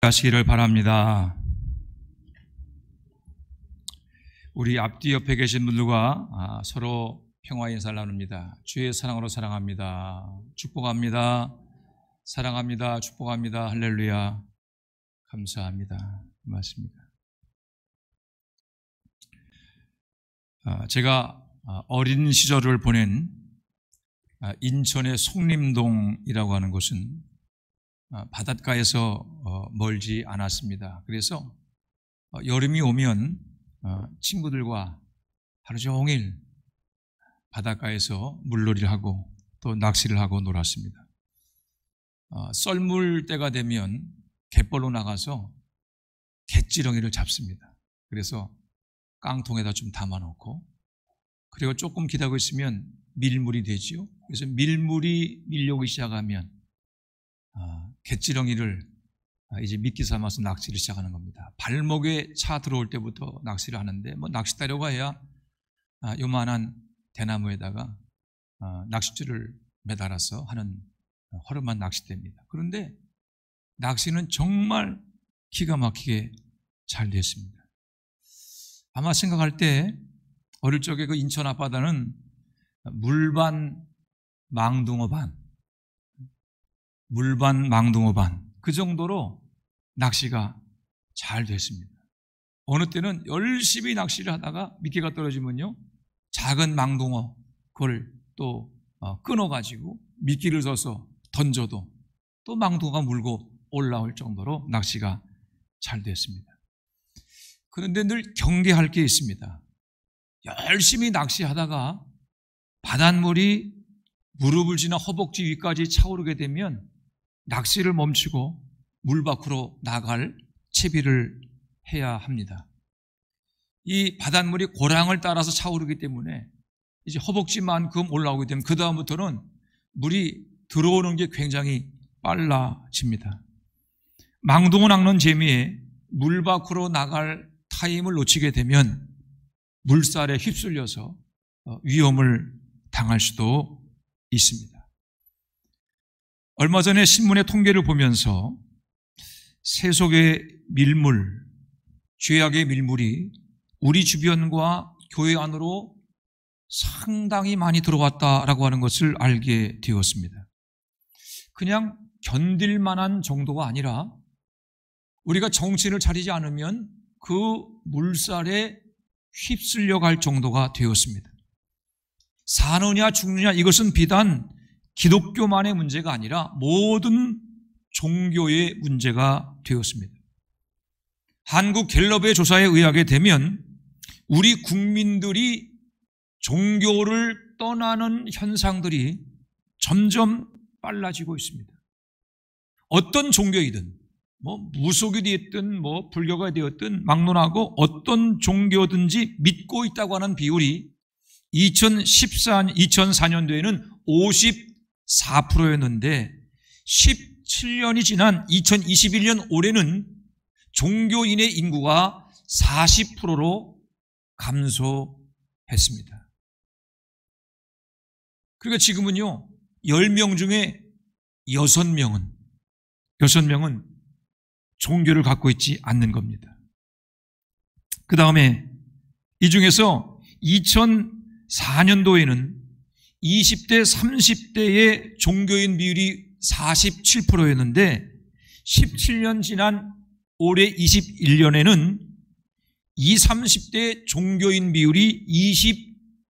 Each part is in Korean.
하시기를 바랍니다. 우리 앞뒤 옆에 계신 분들과 서로 평화 인사를 나눕니다. 주의 사랑으로 사랑합니다. 축복합니다. 사랑합니다. 축복합니다. 할렐루야. 감사합니다. 맞습니다. 제가 어린 시절을 보낸 인천의 송림동이라고 하는 곳은 바닷가에서 멀지 않았습니다. 그래서 여름이 오면 친구들과 하루 종일 바닷가에서 물놀이를 하고 또 낚시를 하고 놀았습니다. 썰물 때가 되면 갯벌로 나가서 갯지렁이를 잡습니다. 그래서 깡통에다 좀 담아놓고, 그리고 조금 기다리고 있으면 밀물이 되지요. 그래서 밀물이 밀려오기 시작하면 갯지렁이를 이제 미끼 삼아서 낚시를 시작하는 겁니다. 발목에 차 들어올 때부터 낚시를 하는데, 낚싯대려고 해야 요만한 대나무에다가 낚싯줄을 매달아서 하는 허름한 낚싯대입니다. 그런데 낚시는 정말 기가 막히게 잘 됐습니다. 아마 생각할 때 어릴 적에 그 인천 앞바다는 물반 망둥어 반, 물반 망둥어 반, 그 정도로 낚시가 잘 됐습니다. 어느 때는 열심히 낚시를 하다가 미끼가 떨어지면요, 작은 망둥어 그걸 또 끊어가지고 미끼를 써서 던져도 또 망둥어가 물고 올라올 정도로 낚시가 잘 됐습니다. 그런데 늘 경계할 게 있습니다. 열심히 낚시하다가 바닷물이 무릎을 지나 허벅지 위까지 차오르게 되면 낚시를 멈추고 물 밖으로 나갈 채비를 해야 합니다. 이 바닷물이 고랑을 따라서 차오르기 때문에 이제 허벅지만큼 올라오게 되면 그 다음부터는 물이 들어오는 게 굉장히 빨라집니다. 망둥어 낚는 재미에 물 밖으로 나갈 타임을 놓치게 되면 물살에 휩쓸려서 위험을 당할 수도 있습니다. 얼마 전에 신문의 통계를 보면서 세속의 밀물, 죄악의 밀물이 우리 주변과 교회 안으로 상당히 많이 들어왔다라고 하는 것을 알게 되었습니다. 그냥 견딜 만한 정도가 아니라 우리가 정신을 차리지 않으면 그 물살에 휩쓸려 갈 정도가 되었습니다. 사느냐 죽느냐, 이것은 비단 기독교만의 문제가 아니라 모든 종교의 문제가 되었습니다. 한국 갤럽의 조사에 의하게 되면 우리 국민들이 종교를 떠나는 현상들이 점점 빨라지고 있습니다. 어떤 종교이든, 무속이 되었든 불교가 되었든 막론하고 어떤 종교든지 믿고 있다고 하는 비율이 2004년도에는 54%였는데 17년이 지난 2021년 올해는 종교인의 인구가 40%로 감소했습니다. 그러니까 지금은요, 10명 중에 6명은 종교를 갖고 있지 않는 겁니다. 그 다음에 이 중에서 2004년도에는 20대, 30대의 종교인 비율이 47%였는데 17년 지난 올해 21년에는 20, 30대 종교인 비율이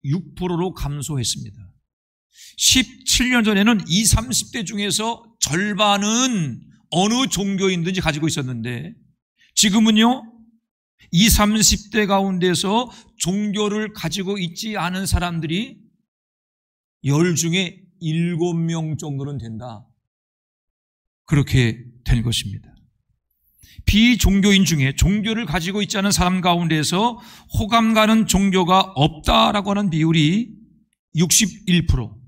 26%로 감소했습니다. 17년 전에는 20, 30대 중에서 절반은 어느 종교인든지 가지고 있었는데 지금은요, 20, 30대 가운데서 종교를 가지고 있지 않은 사람들이 10 중에 7명 정도는 된다. 그렇게 된 것입니다. 비종교인 중에 종교를 가지고 있지 않은 사람 가운데서 호감 가는 종교가 없다라고 하는 비율이 61%,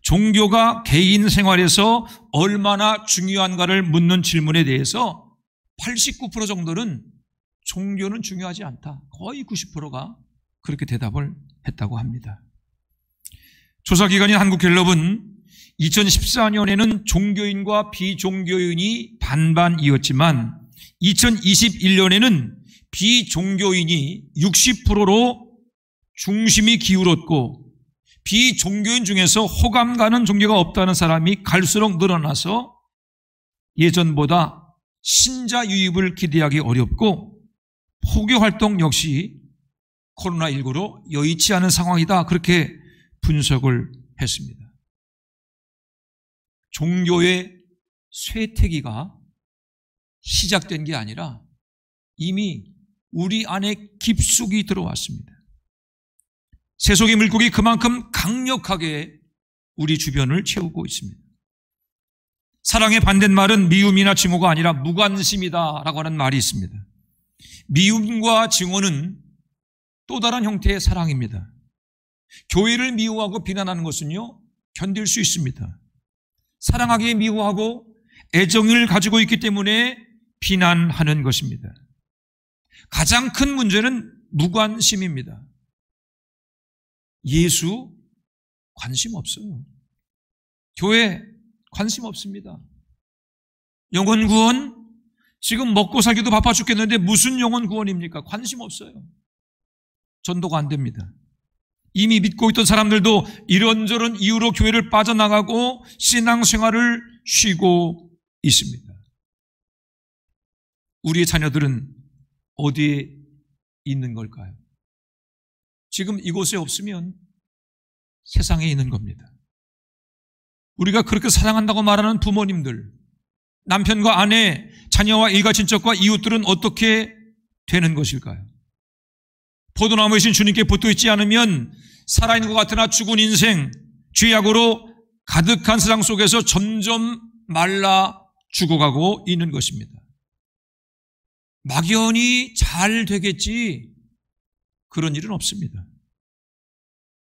종교가 개인 생활에서 얼마나 중요한가를 묻는 질문에 대해서 89% 정도는 종교는 중요하지 않다. 거의 90%가 그렇게 대답을 했다고 합니다. 조사기관인 한국갤럽은 2014년에는 종교인과 비종교인이 반반이었지만 2021년에는 비종교인이 60%로 중심이 기울었고 비종교인 중에서 호감 가는 종교가 없다는 사람이 갈수록 늘어나서 예전보다 신자 유입을 기대하기 어렵고 포교 활동 역시 코로나19로 여의치 않은 상황이다. 그렇게 분석을 했습니다. 종교의 쇠퇴기가 시작된 게 아니라 이미 우리 안에 깊숙이 들어왔습니다. 세속의 물고기 그만큼 강력하게 우리 주변을 채우고 있습니다. 사랑의 반대말은 미움이나 증오가 아니라 무관심이다라고 하는 말이 있습니다. 미움과 증오는 또 다른 형태의 사랑입니다. 교회를 미워하고 비난하는 것은요, 견딜 수 있습니다. 사랑하기에 미워하고 애정을 가지고 있기 때문에 비난하는 것입니다. 가장 큰 문제는 무관심입니다. 예수 관심 없어요. 교회 관심 없습니다. 영혼 구원, 지금 먹고 살기도 바빠 죽겠는데 무슨 영혼 구원입니까? 관심 없어요. 전도가 안 됩니다. 이미 믿고 있던 사람들도 이런저런 이유로 교회를 빠져나가고 신앙생활을 쉬고 있습니다. 우리의 자녀들은 어디에 있는 걸까요? 지금 이곳에 없으면 세상에 있는 겁니다. 우리가 그렇게 사랑한다고 말하는 부모님들, 남편과 아내, 자녀와 일가친척과 이웃들은 어떻게 되는 것일까요? 포도나무에 신 주님께 붙어 있지 않으면 살아있는 것 같으나 죽은 인생, 죄악으로 가득한 세상 속에서 점점 말라 죽어가고 있는 것입니다. 막연히 잘 되겠지, 그런 일은 없습니다.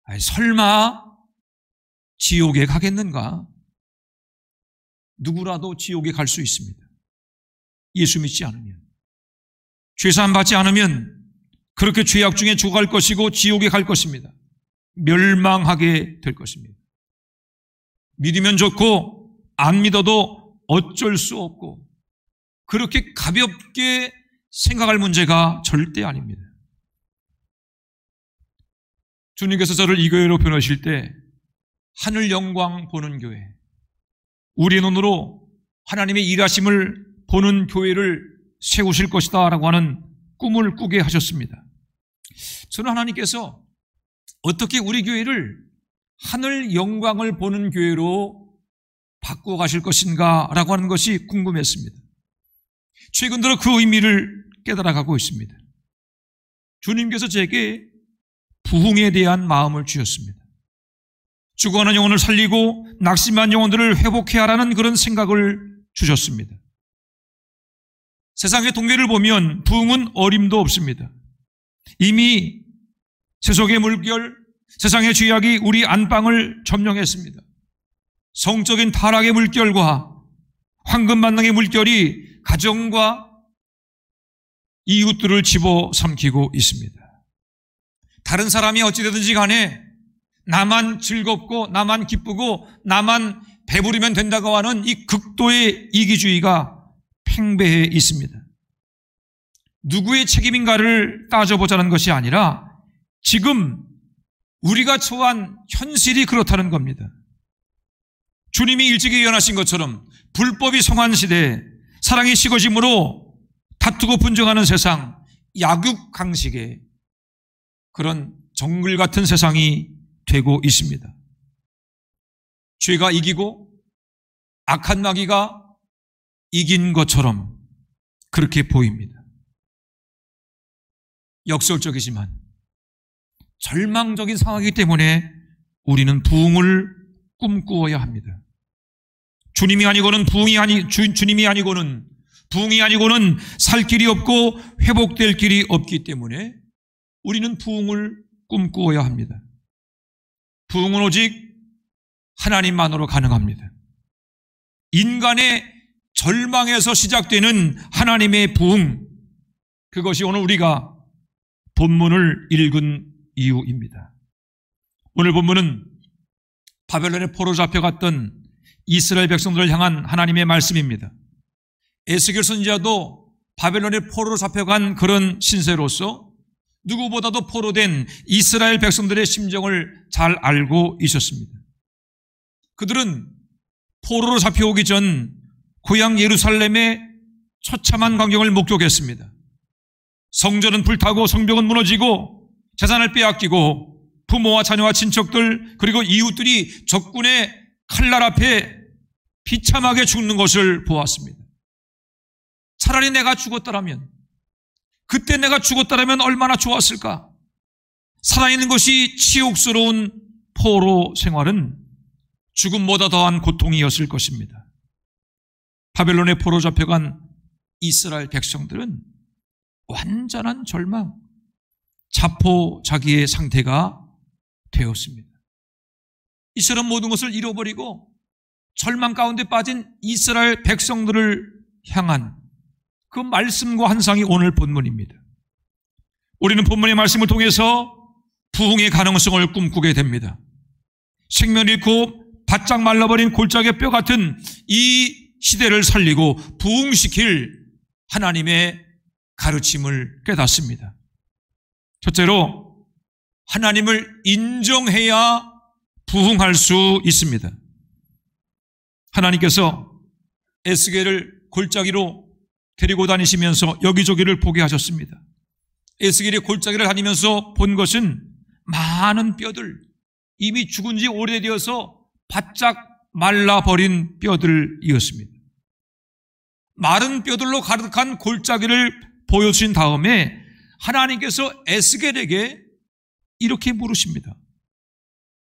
아니, 설마 지옥에 가겠는가? 누구라도 지옥에 갈 수 있습니다. 예수 믿지 않으면, 죄사함 받지 않으면 그렇게 죄악 중에 죽어갈 것이고 지옥에 갈 것입니다. 멸망하게 될 것입니다. 믿으면 좋고 안 믿어도 어쩔 수 없고 그렇게 가볍게 생각할 문제가 절대 아닙니다. 주님께서 저를 이 교회로 보내실 때 하늘 영광 보는 교회, 우리 눈으로 하나님의 일하심을 보는 교회를 세우실 것이다 라고 하는 꿈을 꾸게 하셨습니다. 저는 하나님께서 어떻게 우리 교회를 하늘 영광을 보는 교회로 바꾸어 가실 것인가 라고 하는 것이 궁금했습니다. 최근 들어 그 의미를 깨달아가고 있습니다. 주님께서 제게 부흥에 대한 마음을 주셨습니다. 죽어가는 영혼을 살리고 낙심한 영혼들을 회복해야 하라는 그런 생각을 주셨습니다. 세상의 통계를 보면 부흥은 어림도 없습니다. 이미 세속의 물결, 세상의 죄악이 우리 안방을 점령했습니다. 성적인 타락의 물결과 황금만능의 물결이 가정과 이웃들을 집어삼키고 있습니다. 다른 사람이 어찌되든지 간에 나만 즐겁고 나만 기쁘고 나만 배부르면 된다고 하는 이 극도의 이기주의가 팽배해 있습니다. 누구의 책임인가를 따져보자는 것이 아니라 지금 우리가 처한 현실이 그렇다는 겁니다. 주님이 일찍이 예언하신 것처럼 불법이 성한 시대에 사랑이 식어짐으로 다투고 분쟁하는 세상, 약육강식의 그런 정글 같은 세상이 되고 있습니다. 죄가 이기고 악한 마귀가 이긴 것처럼 그렇게 보입니다. 역설적이지만 절망적인 상황이기 때문에 우리는 부흥을 꿈꾸어야 합니다. 주님이 아니고는 주님이 아니고는 부흥이 아니고는 살 길이 없고 회복될 길이 없기 때문에 우리는 부흥을 꿈꾸어야 합니다. 부흥은 오직 하나님만으로 가능합니다. 인간의 절망에서 시작되는 하나님의 부흥, 그것이 오늘 우리가 본문을 읽은 이유입니다. 오늘 본문은 바벨론에 포로 잡혀갔던 이스라엘 백성들을 향한 하나님의 말씀입니다. 에스겔 선지자도 바벨론의 포로로 잡혀간 그런 신세로서 누구보다도 포로된 이스라엘 백성들의 심정을 잘 알고 있었습니다. 그들은 포로로 잡혀오기 전 고향 예루살렘의 처참한 광경을 목격했습니다. 성전은 불타고 성벽은 무너지고 재산을 빼앗기고 부모와 자녀와 친척들 그리고 이웃들이 적군의 칼날 앞에 비참하게 죽는 것을 보았습니다. 차라리 내가 죽었더라면, 그때 내가 죽었더라면 얼마나 좋았을까. 살아있는 것이 치욕스러운 포로 생활은 죽음보다 더한 고통이었을 것입니다. 바벨론에 포로 잡혀간 이스라엘 백성들은 완전한 절망, 자포자기의 상태가 되었습니다. 이처럼 모든 것을 잃어버리고 절망 가운데 빠진 이스라엘 백성들을 향한 그 말씀과 환상이 오늘 본문입니다. 우리는 본문의 말씀을 통해서 부흥의 가능성을 꿈꾸게 됩니다. 생명을 잃고 바짝 말라버린 골짜기 뼈 같은 이 시대를 살리고 부흥시킬 하나님의 가르침을 깨닫습니다. 첫째로 하나님을 인정해야 부흥할 수 있습니다. 하나님께서 에스겔을 골짜기로 데리고 다니시면서 여기저기를 보게 하셨습니다. 에스겔이 골짜기를 다니면서 본 것은 많은 뼈들, 이미 죽은 지 오래되어서 바짝 말라버린 뼈들이었습니다. 마른 뼈들로 가득한 골짜기를 보여주신 다음에 하나님께서 에스겔에게 이렇게 물으십니다.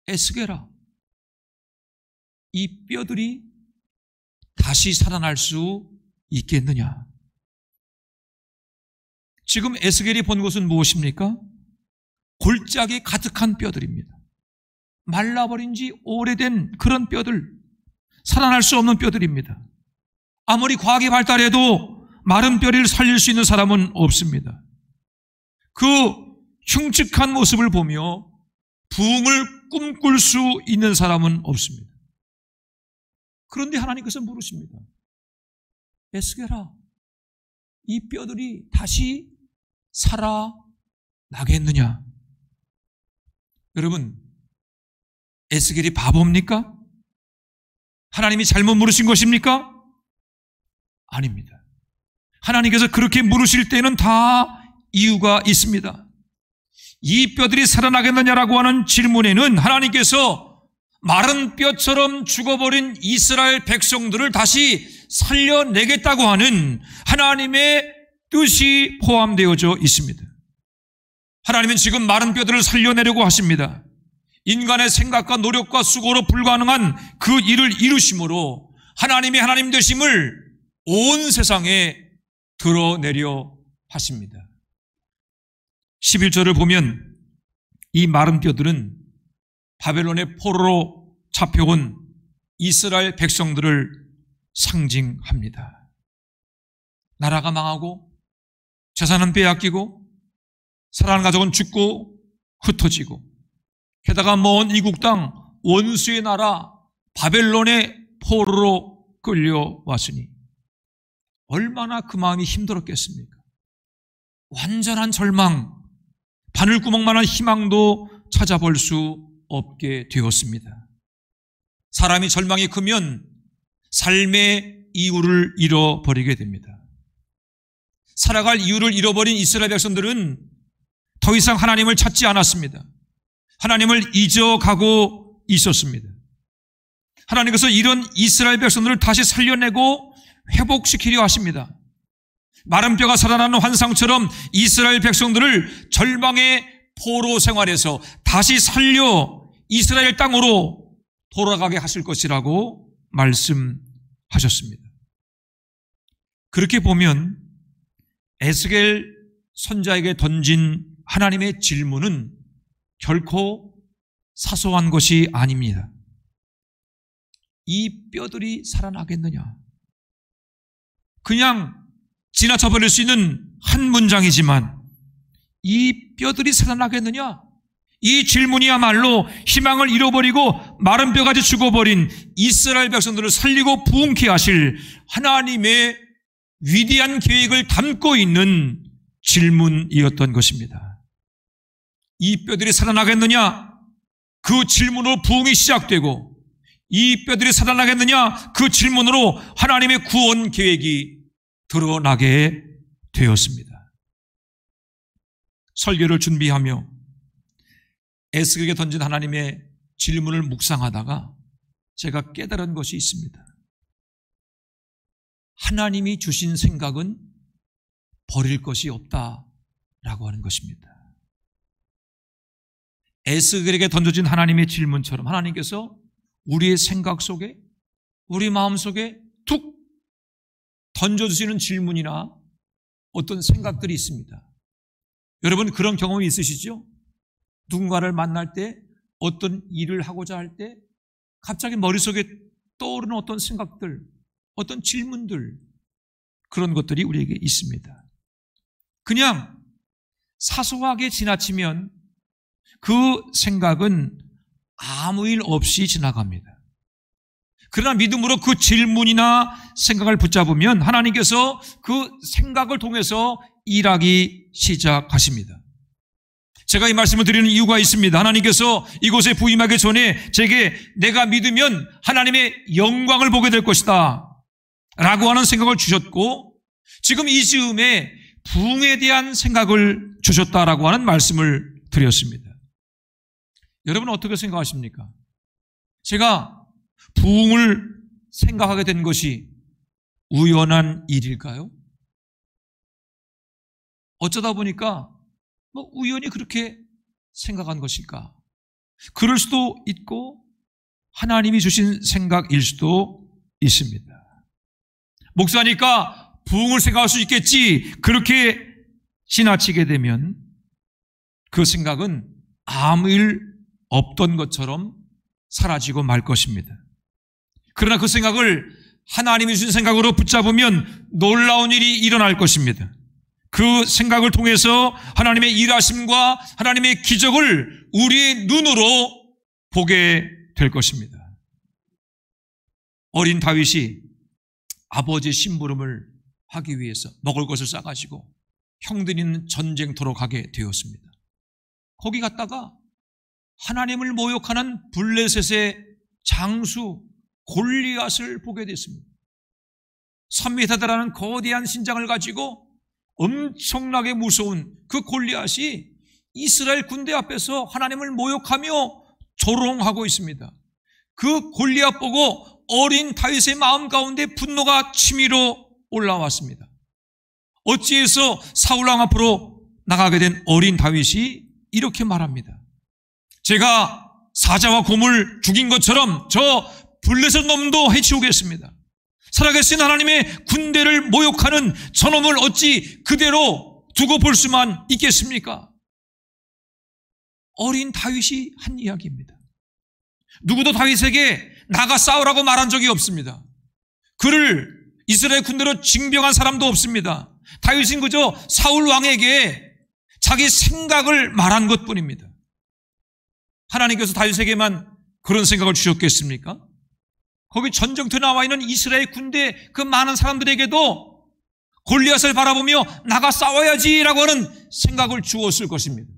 에스겔아, 이 뼈들이 다시 살아날 수 있겠느냐? 지금 에스겔이 본 것은 무엇입니까? 골짜기 가득한 뼈들입니다. 말라버린 지 오래된 그런 뼈들, 살아날 수 없는 뼈들입니다. 아무리 과학이 발달해도 마른 뼈를 살릴 수 있는 사람은 없습니다. 그 흉측한 모습을 보며 부흥을 꿈꿀 수 있는 사람은 없습니다. 그런데 하나님께서 물으십니다. 에스겔아, 이 뼈들이 다시 살아나겠느냐? 여러분, 에스겔이 바보입니까? 하나님이 잘못 물으신 것입니까? 아닙니다. 하나님께서 그렇게 물으실 때는 다 이유가 있습니다. 이 뼈들이 살아나겠느냐라고 하는 질문에는 하나님께서 마른 뼈처럼 죽어버린 이스라엘 백성들을 다시 살려내겠다고 하는 하나님의 뜻이 포함되어져 있습니다. 하나님은 지금 마른 뼈들을 살려내려고 하십니다. 인간의 생각과 노력과 수고로 불가능한 그 일을 이루심으로 하나님의 하나님 되심을 온 세상에 드러내려 하십니다. 11절을 보면 이 마른 뼈들은 바벨론의 포로로 잡혀온 이스라엘 백성들을 상징합니다. 나라가 망하고 재산은 빼앗기고 사랑하는 가족은 죽고 흩어지고 게다가 먼 이국 땅 원수의 나라 바벨론의 포로로 끌려왔으니 얼마나 그 마음이 힘들었겠습니까? 완전한 절망, 바늘구멍만한 희망도 찾아볼 수 없게 되었습니다. 사람이 절망이 크면 삶의 이유를 잃어버리게 됩니다. 살아갈 이유를 잃어버린 이스라엘 백성들은 더 이상 하나님을 찾지 않았습니다. 하나님을 잊어가고 있었습니다. 하나님께서 이런 이스라엘 백성들을 다시 살려내고 회복시키려 하십니다. 마른 뼈가 살아나는 환상처럼 이스라엘 백성들을 절망의 포로 생활에서 다시 살려 이스라엘 땅으로 돌아가게 하실 것이라고 말씀하셨습니다. 그렇게 보면 에스겔 선지자에게 던진 하나님의 질문은 결코 사소한 것이 아닙니다. 이 뼈들이 살아나겠느냐? 그냥 지나쳐버릴 수 있는 한 문장이지만 이 뼈들이 살아나겠느냐? 이 질문이야말로 희망을 잃어버리고 마른 뼈까지 죽어버린 이스라엘 백성들을 살리고 부흥케 하실 하나님의 위대한 계획을 담고 있는 질문이었던 것입니다. 이 뼈들이 살아나겠느냐? 그 질문으로 부흥이 시작되고, 이 뼈들이 살아나겠느냐? 그 질문으로 하나님의 구원 계획이 드러나게 되었습니다. 설교를 준비하며 에스겔에게 던진 하나님의 질문을 묵상하다가 제가 깨달은 것이 있습니다. 하나님이 주신 생각은 버릴 것이 없다라고 하는 것입니다. 에스겔에게 던져진 하나님의 질문처럼 하나님께서 우리의 생각 속에, 우리 마음 속에 툭 던져주시는 질문이나 어떤 생각들이 있습니다. 여러분 그런 경험이 있으시죠? 누군가를 만날 때, 어떤 일을 하고자 할 때 갑자기 머릿속에 떠오르는 어떤 생각들, 어떤 질문들, 그런 것들이 우리에게 있습니다. 그냥 사소하게 지나치면 그 생각은 아무 일 없이 지나갑니다. 그러나 믿음으로 그 질문이나 생각을 붙잡으면 하나님께서 그 생각을 통해서 일하기 시작하십니다. 제가 이 말씀을 드리는 이유가 있습니다. 하나님께서 이곳에 부임하기 전에 제게 내가 믿으면 하나님의 영광을 보게 될 것이다 라고 하는 생각을 주셨고, 지금 이 즈음에 부흥에 대한 생각을 주셨다라고 하는 말씀을 드렸습니다. 여러분은 어떻게 생각하십니까? 제가 부흥을 생각하게 된 것이 우연한 일일까요? 어쩌다 보니까 우연히 그렇게 생각한 것일까? 그럴 수도 있고 하나님이 주신 생각일 수도 있습니다. 목사니까 부흥을 생각할 수 있겠지, 그렇게 지나치게 되면 그 생각은 아무 일 없던 것처럼 사라지고 말 것입니다. 그러나 그 생각을 하나님이 주신 생각으로 붙잡으면 놀라운 일이 일어날 것입니다. 그 생각을 통해서 하나님의 일하심과 하나님의 기적을 우리의 눈으로 보게 될 것입니다. 어린 다윗이 아버지의 심부름을 하기 위해서 먹을 것을 싸가지고 형들이 있는 전쟁터로 가게 되었습니다. 거기 갔다가 하나님을 모욕하는 블레셋의 장수 골리앗을 보게 됐습니다. 3m라는 거대한 신장을 가지고 엄청나게 무서운 그 골리앗이 이스라엘 군대 앞에서 하나님을 모욕하며 조롱하고 있습니다. 그 골리앗 보고 어린 다윗의 마음 가운데 분노가 치밀어 올라왔습니다. 어찌해서 사울왕 앞으로 나가게 된 어린 다윗이 이렇게 말합니다. 제가 사자와 곰을 죽인 것처럼 저 블레셋 놈도 해치우겠습니다. 살아계신 하나님의 군대를 모욕하는 저놈을 어찌 그대로 두고 볼 수만 있겠습니까? 어린 다윗이 한 이야기입니다. 누구도 다윗에게 나가 싸우라고 말한 적이 없습니다. 그를 이스라엘 군대로 징병한 사람도 없습니다. 다윗은 그저 사울 왕에게 자기 생각을 말한 것뿐입니다. 하나님께서 다윗에게만 그런 생각을 주셨겠습니까? 거기 전쟁터에 나와 있는 이스라엘 군대 그 많은 사람들에게도 골리앗을 바라보며 나가 싸워야지라고 하는 생각을 주었을 것입니다.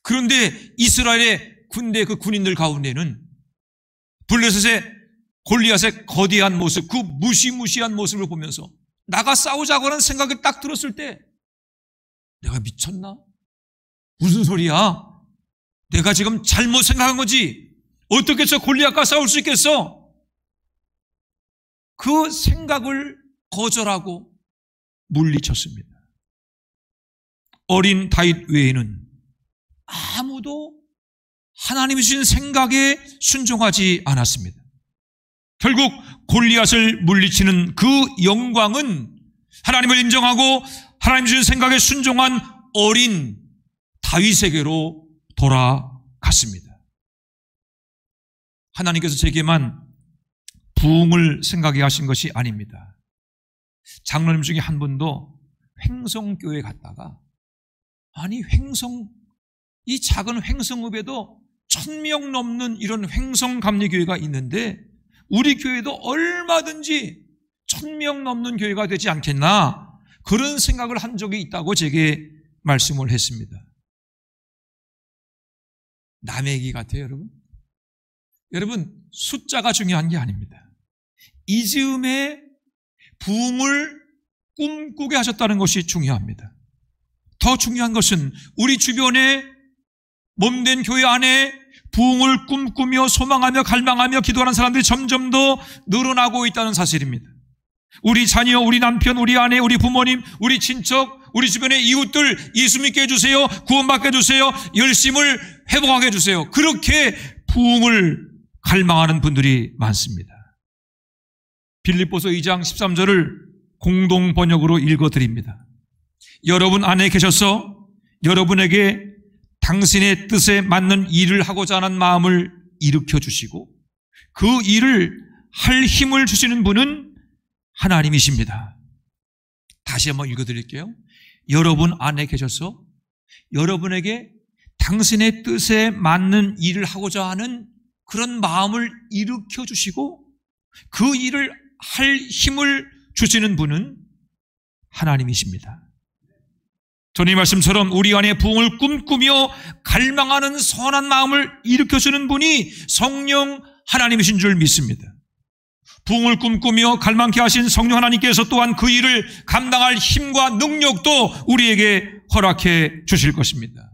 그런데 이스라엘의 군대 그 군인들 가운데는 블레셋의 골리앗의 거대한 모습, 그 무시무시한 모습을 보면서 나가 싸우자고 하는 생각이 딱 들었을 때 내가 미쳤나? 무슨 소리야? 내가 지금 잘못 생각한 거지. 어떻게 저 골리앗과 싸울 수 있겠어? 그 생각을 거절하고 물리쳤습니다. 어린 다윗 외에는 아무도 하나님이 주신 생각에 순종하지 않았습니다. 결국 골리앗을 물리치는 그 영광은 하나님을 인정하고 하나님 주신 생각에 순종한 어린 다윗에게로 돌아갔습니다. 하나님께서 제게만 부흥을 생각해 하신 것이 아닙니다. 장로님 중에 한 분도 횡성교회 갔다가 아니 횡성 이 작은 횡성읍에도 1000명 넘는 이런 횡성감리교회가 있는데 우리 교회도 얼마든지 1000명 넘는 교회가 되지 않겠나, 그런 생각을 한 적이 있다고 제게 말씀을 했습니다. 남의 얘기 같아요, 여러분. 여러분, 숫자가 중요한 게 아닙니다. 이 즈음에 부흥을 꿈꾸게 하셨다는 것이 중요합니다. 더 중요한 것은 우리 주변에 몸된 교회 안에 부흥을 꿈꾸며 소망하며 갈망하며 기도하는 사람들이 점점 더 늘어나고 있다는 사실입니다. 우리 자녀, 우리 남편, 우리 아내, 우리 부모님, 우리 친척, 우리 주변의 이웃들 예수 믿게 해주세요. 구원받게 해주세요. 열심을 회복하게 해주세요. 그렇게 부흥을 갈망하는 분들이 많습니다. 빌립보서 2장 13절을 공동 번역으로 읽어드립니다. 여러분 안에 계셔서 여러분에게 당신의 뜻에 맞는 일을 하고자 하는 마음을 일으켜 주시고 그 일을 할 힘을 주시는 분은 하나님이십니다. 다시 한번 읽어드릴게요. 여러분 안에 계셔서 여러분에게 당신의 뜻에 맞는 일을 하고자 하는 그런 마음을 일으켜 주시고 그 일을 할 힘을 주시는 분은 하나님이십니다. 저는 이 말씀처럼 우리 안에 부흥을 꿈꾸며 갈망하는 선한 마음을 일으켜주는 분이 성령 하나님이신 줄 믿습니다. 부흥을 꿈꾸며 갈망케 하신 성령 하나님께서 또한 그 일을 감당할 힘과 능력도 우리에게 허락해 주실 것입니다.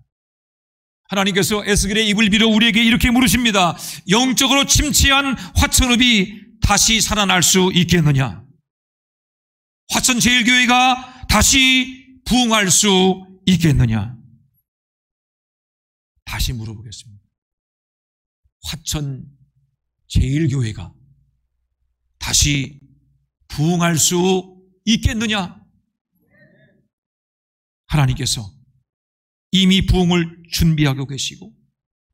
하나님께서 에스겔의 입을 빌어 우리에게 이렇게 물으십니다. 영적으로 침체한 화천읍이 다시 살아날 수 있겠느냐? 화천제일교회가 다시 부흥할 수 있겠느냐? 다시 물어보겠습니다. 화천제일교회가 다시 부흥할 수 있겠느냐? 하나님께서 이미 부흥을 준비하고 계시고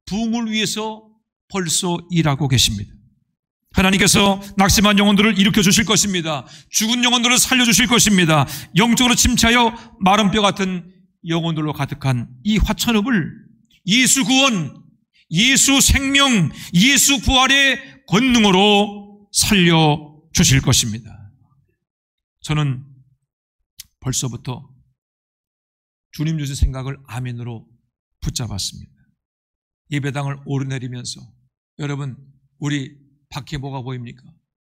부흥을 위해서 벌써 일하고 계십니다. 하나님께서 낙심한 영혼들을 일으켜 주실 것입니다. 죽은 영혼들을 살려주실 것입니다. 영적으로 침체하여 마른 뼈 같은 영혼들로 가득한 이 화천읍을 예수 구원, 예수 생명, 예수 부활의 권능으로 살려주실 것입니다. 저는 벌써부터 주님 주신 생각을 아멘으로 붙잡았습니다. 예배당을 오르내리면서 여러분, 우리 밖에 뭐가 보입니까?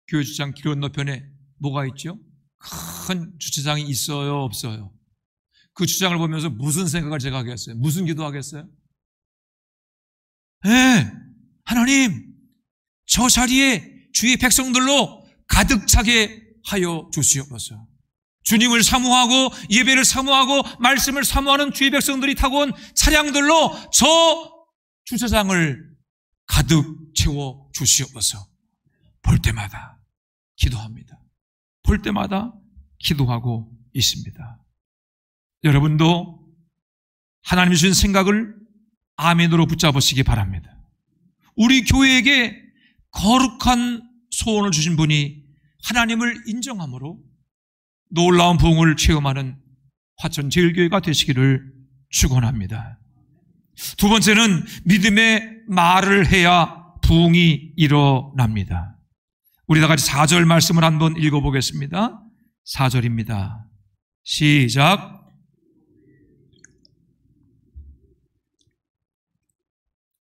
교회 주차장 길 건너편에 뭐가 있죠? 큰 주차장이 있어요, 없어요? 그 주차장을 보면서 무슨 생각을 제가 하겠어요? 무슨 기도하겠어요? 네, 하나님, 저 자리에 주의 백성들로 가득 차게 하여 주시옵소서. 주님을 사모하고 예배를 사모하고 말씀을 사모하는 주의 백성들이 타고 온 차량들로 저 주차장을 가득 채워 주시옵소서. 볼 때마다 기도합니다. 볼 때마다 기도하고 있습니다. 여러분도 하나님이 주신 생각을 아멘으로 붙잡으시기 바랍니다. 우리 교회에게 거룩한 소원을 주신 분이 하나님을 인정함으로 놀라운 부흥을 체험하는 화천제일교회가 되시기를 축원합니다. 두 번째는 믿음의 말을 해야 부흥이 일어납니다. 우리 다 같이 4절 말씀을 한번 읽어보겠습니다. 4절입니다. 시작.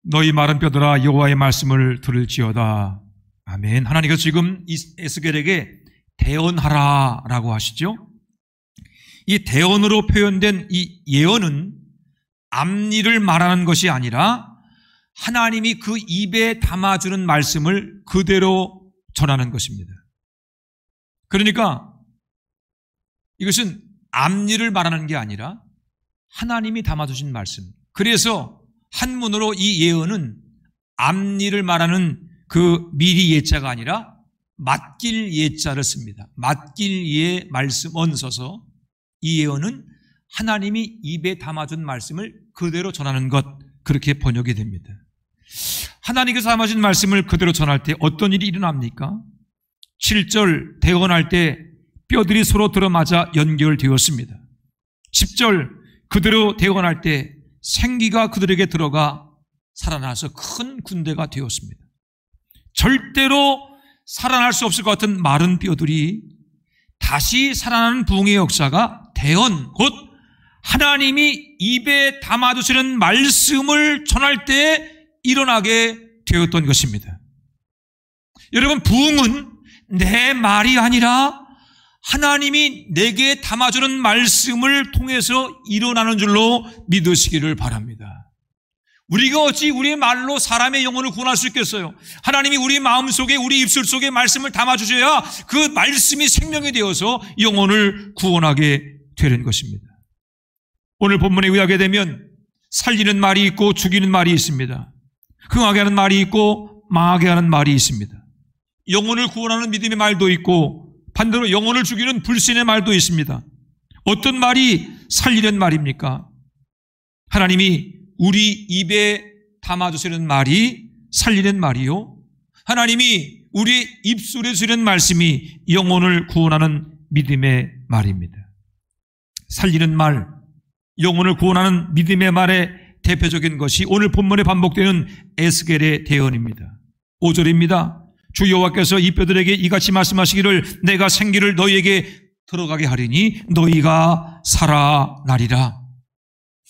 너희 마른 뼈들아 여호와의 말씀을 들을지어다. 아멘. 하나님께서 지금 에스겔에게 대언하라라고 하시죠. 이 대언으로 표현된 이 예언은 앞일을 말하는 것이 아니라 하나님이 그 입에 담아주는 말씀을 그대로 전하는 것입니다. 그러니까 이것은 앞일을 말하는 게 아니라 하나님이 담아주신 말씀. 그래서 한문으로 이 예언은 앞일을 말하는 그 미리 예자가 아니라 맡길 예자를 씁니다. 맡길 예 말씀 얹어서 이 예언은 하나님이 입에 담아준 말씀을 그대로 전하는 것, 그렇게 번역이 됩니다. 하나님께서 담아준 말씀을 그대로 전할 때 어떤 일이 일어납니까? 7절 대언할 때 뼈들이 서로 들어맞아 연결되었습니다. 10절 그대로 대언할 때 생기가 그들에게 들어가 살아나서 큰 군대가 되었습니다. 절대로 살아날 수 없을 것 같은 마른 뼈들이 다시 살아나는 부흥의 역사가 대언, 곧 하나님이 입에 담아두시는 말씀을 전할 때 일어나게 되었던 것입니다. 여러분, 부흥은 내 말이 아니라 하나님이 내게 담아주는 말씀을 통해서 일어나는 줄로 믿으시기를 바랍니다. 우리가 어찌 우리의 말로 사람의 영혼을 구원할 수 있겠어요? 하나님이 우리 마음속에, 우리 입술 속에 말씀을 담아주셔야 그 말씀이 생명이 되어서 영혼을 구원하게 되는 것입니다. 오늘 본문에 의하게 되면 살리는 말이 있고 죽이는 말이 있습니다. 흥하게 하는 말이 있고 망하게 하는 말이 있습니다. 영혼을 구원하는 믿음의 말도 있고 반대로 영혼을 죽이는 불신의 말도 있습니다. 어떤 말이 살리는 말입니까? 하나님이 우리 입에 담아주시는 말이 살리는 말이요, 하나님이 우리 입술에 주시는 말씀이 영혼을 구원하는 믿음의 말입니다. 살리는 말, 영혼을 구원하는 믿음의 말의 대표적인 것이 오늘 본문에 반복되는 에스겔의 대언입니다. 5절입니다. 주 여호와께서 이 뼈들에게 이같이 말씀하시기를 내가 생기를 너희에게 들어가게 하리니 너희가 살아나리라.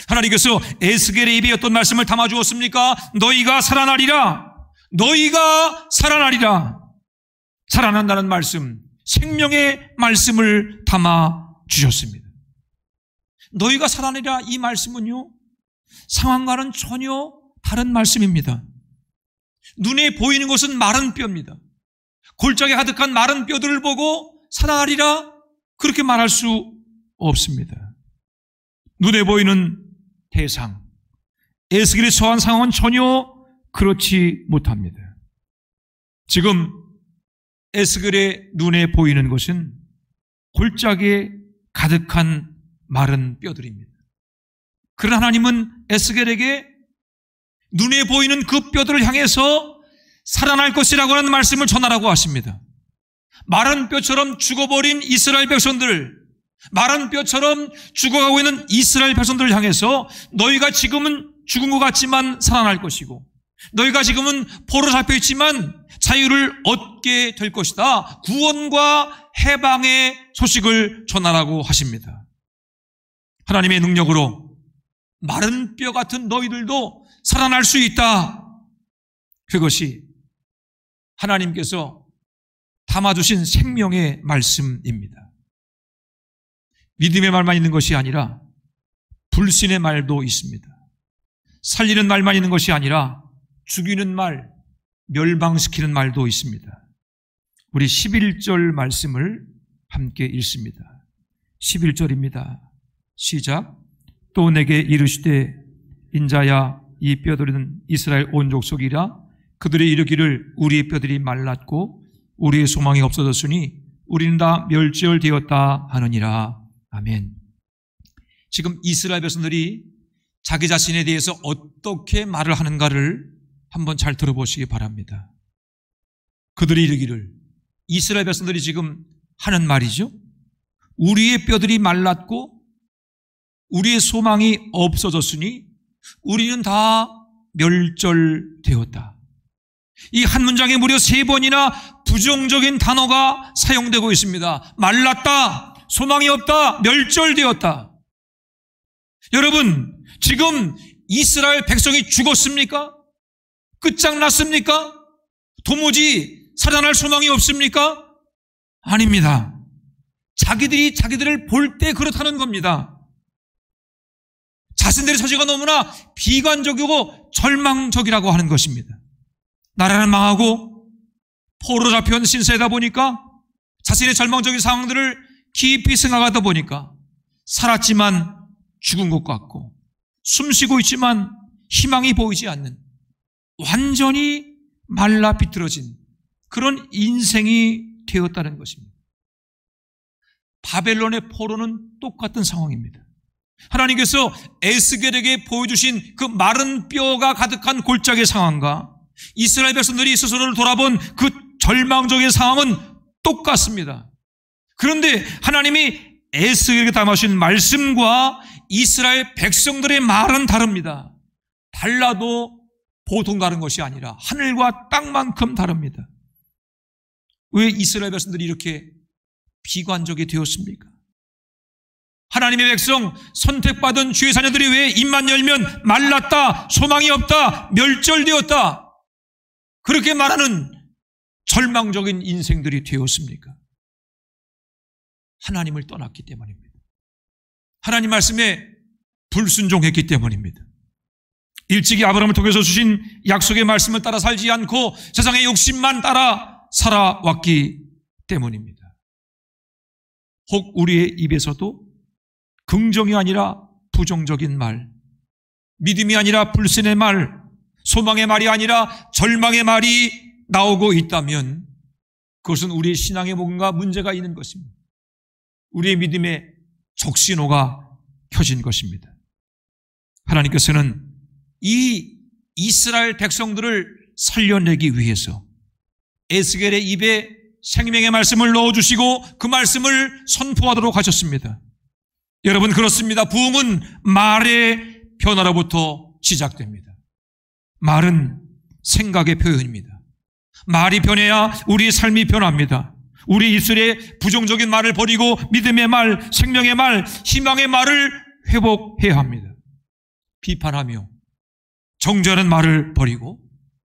하나님께서 에스겔의 입에 어떤 말씀을 담아주었습니까? 너희가 살아나리라. 너희가 살아나리라. 살아난다는 말씀, 생명의 말씀을 담아주셨습니다. 너희가 살아나리라, 이 말씀은요, 상황과는 전혀 다른 말씀입니다. 눈에 보이는 것은 마른 뼈입니다. 골짜기에 가득한 마른 뼈들을 보고 살아나리라 그렇게 말할 수 없습니다. 눈에 보이는 대상, 에스겔이 처한 상황은 전혀 그렇지 못합니다. 지금 에스겔의 눈에 보이는 것은 골짜기에 가득한 마른 뼈들입니다. 그러나 하나님은 에스겔에게 눈에 보이는 그 뼈들을 향해서 살아날 것이라고 하는 말씀을 전하라고 하십니다. 마른 뼈처럼 죽어버린 이스라엘 백성들, 마른 뼈처럼 죽어가고 있는 이스라엘 백성들을 향해서 너희가 지금은 죽은 것 같지만 살아날 것이고, 너희가 지금은 포로 잡혀있지만 자유를 얻게 될 것이다. 구원과 해방의 소식을 전하라고 하십니다. 하나님의 능력으로 마른 뼈 같은 너희들도 살아날 수 있다. 그것이 하나님께서 담아주신 생명의 말씀입니다. 믿음의 말만 있는 것이 아니라 불신의 말도 있습니다. 살리는 말만 있는 것이 아니라 죽이는 말, 멸망시키는 말도 있습니다. 우리 11절 말씀을 함께 읽습니다. 11절입니다. 시작. 또 내게 이르시되 인자야, 이 뼈들은 이스라엘 온 족속이라. 그들이 이르기를 우리의 뼈들이 말랐고 우리의 소망이 없어졌으니 우리는 다 멸절되었다 하느니라. 아멘. 지금 이스라엘 백성들이 자기 자신에 대해서 어떻게 말을 하는가를 한번 잘 들어보시기 바랍니다. 그들이 이르기를, 이스라엘 백성들이 지금 하는 말이죠. 우리의 뼈들이 말랐고 우리의 소망이 없어졌으니 우리는 다 멸절되었다. 이 한 문장에 무려 3번이나 부정적인 단어가 사용되고 있습니다. 말랐다, 소망이 없다, 멸절되었다. 여러분, 지금 이스라엘 백성이 죽었습니까? 끝장났습니까? 도무지 살아날 소망이 없습니까? 아닙니다. 자기들이 자기들을 볼 때 그렇다는 겁니다. 자신들의 처지가 너무나 비관적이고 절망적이라고 하는 것입니다. 나라는 망하고 포로 잡혀온 신세다 보니까 자신의 절망적인 상황들을 깊이 생각하다 보니까 살았지만 죽은 것 같고 숨쉬고 있지만 희망이 보이지 않는 완전히 말라 비틀어진 그런 인생이 되었다는 것입니다. 바벨론의 포로는 똑같은 상황입니다. 하나님께서 에스겔에게 보여주신 그 마른 뼈가 가득한 골짜기의 상황과 이스라엘 백성들이 스스로를 돌아본 그 절망적인 상황은 똑같습니다. 그런데 하나님이 에스겔에게 담아주신 말씀과 이스라엘 백성들의 말은 다릅니다. 달라도 보통 다른 것이 아니라 하늘과 땅만큼 다릅니다. 왜 이스라엘 백성들이 이렇게 비관적이 되었습니까? 하나님의 백성, 선택받은 주의 자녀들이 왜 입만 열면 말랐다, 소망이 없다, 멸절되었다, 그렇게 말하는 절망적인 인생들이 되었습니까? 하나님을 떠났기 때문입니다. 하나님 말씀에 불순종했기 때문입니다. 일찍이 아브라함을 통해서 주신 약속의 말씀을 따라 살지 않고 세상의 욕심만 따라 살아왔기 때문입니다. 혹 우리의 입에서도 긍정이 아니라 부정적인 말, 믿음이 아니라 불신의 말, 소망의 말이 아니라 절망의 말이 나오고 있다면 그것은 우리의 신앙에 뭔가 문제가 있는 것입니다. 우리의 믿음에 적신호가 켜진 것입니다. 하나님께서는 이 이스라엘 백성들을 살려내기 위해서 에스겔의 입에 생명의 말씀을 넣어주시고 그 말씀을 선포하도록 하셨습니다. 여러분, 그렇습니다. 부흥은 말의 변화로부터 시작됩니다. 말은 생각의 표현입니다. 말이 변해야 우리의 삶이 변합니다. 우리 입술에 부정적인 말을 버리고 믿음의 말, 생명의 말, 희망의 말을 회복해야 합니다. 비판하며 정죄하는 말을 버리고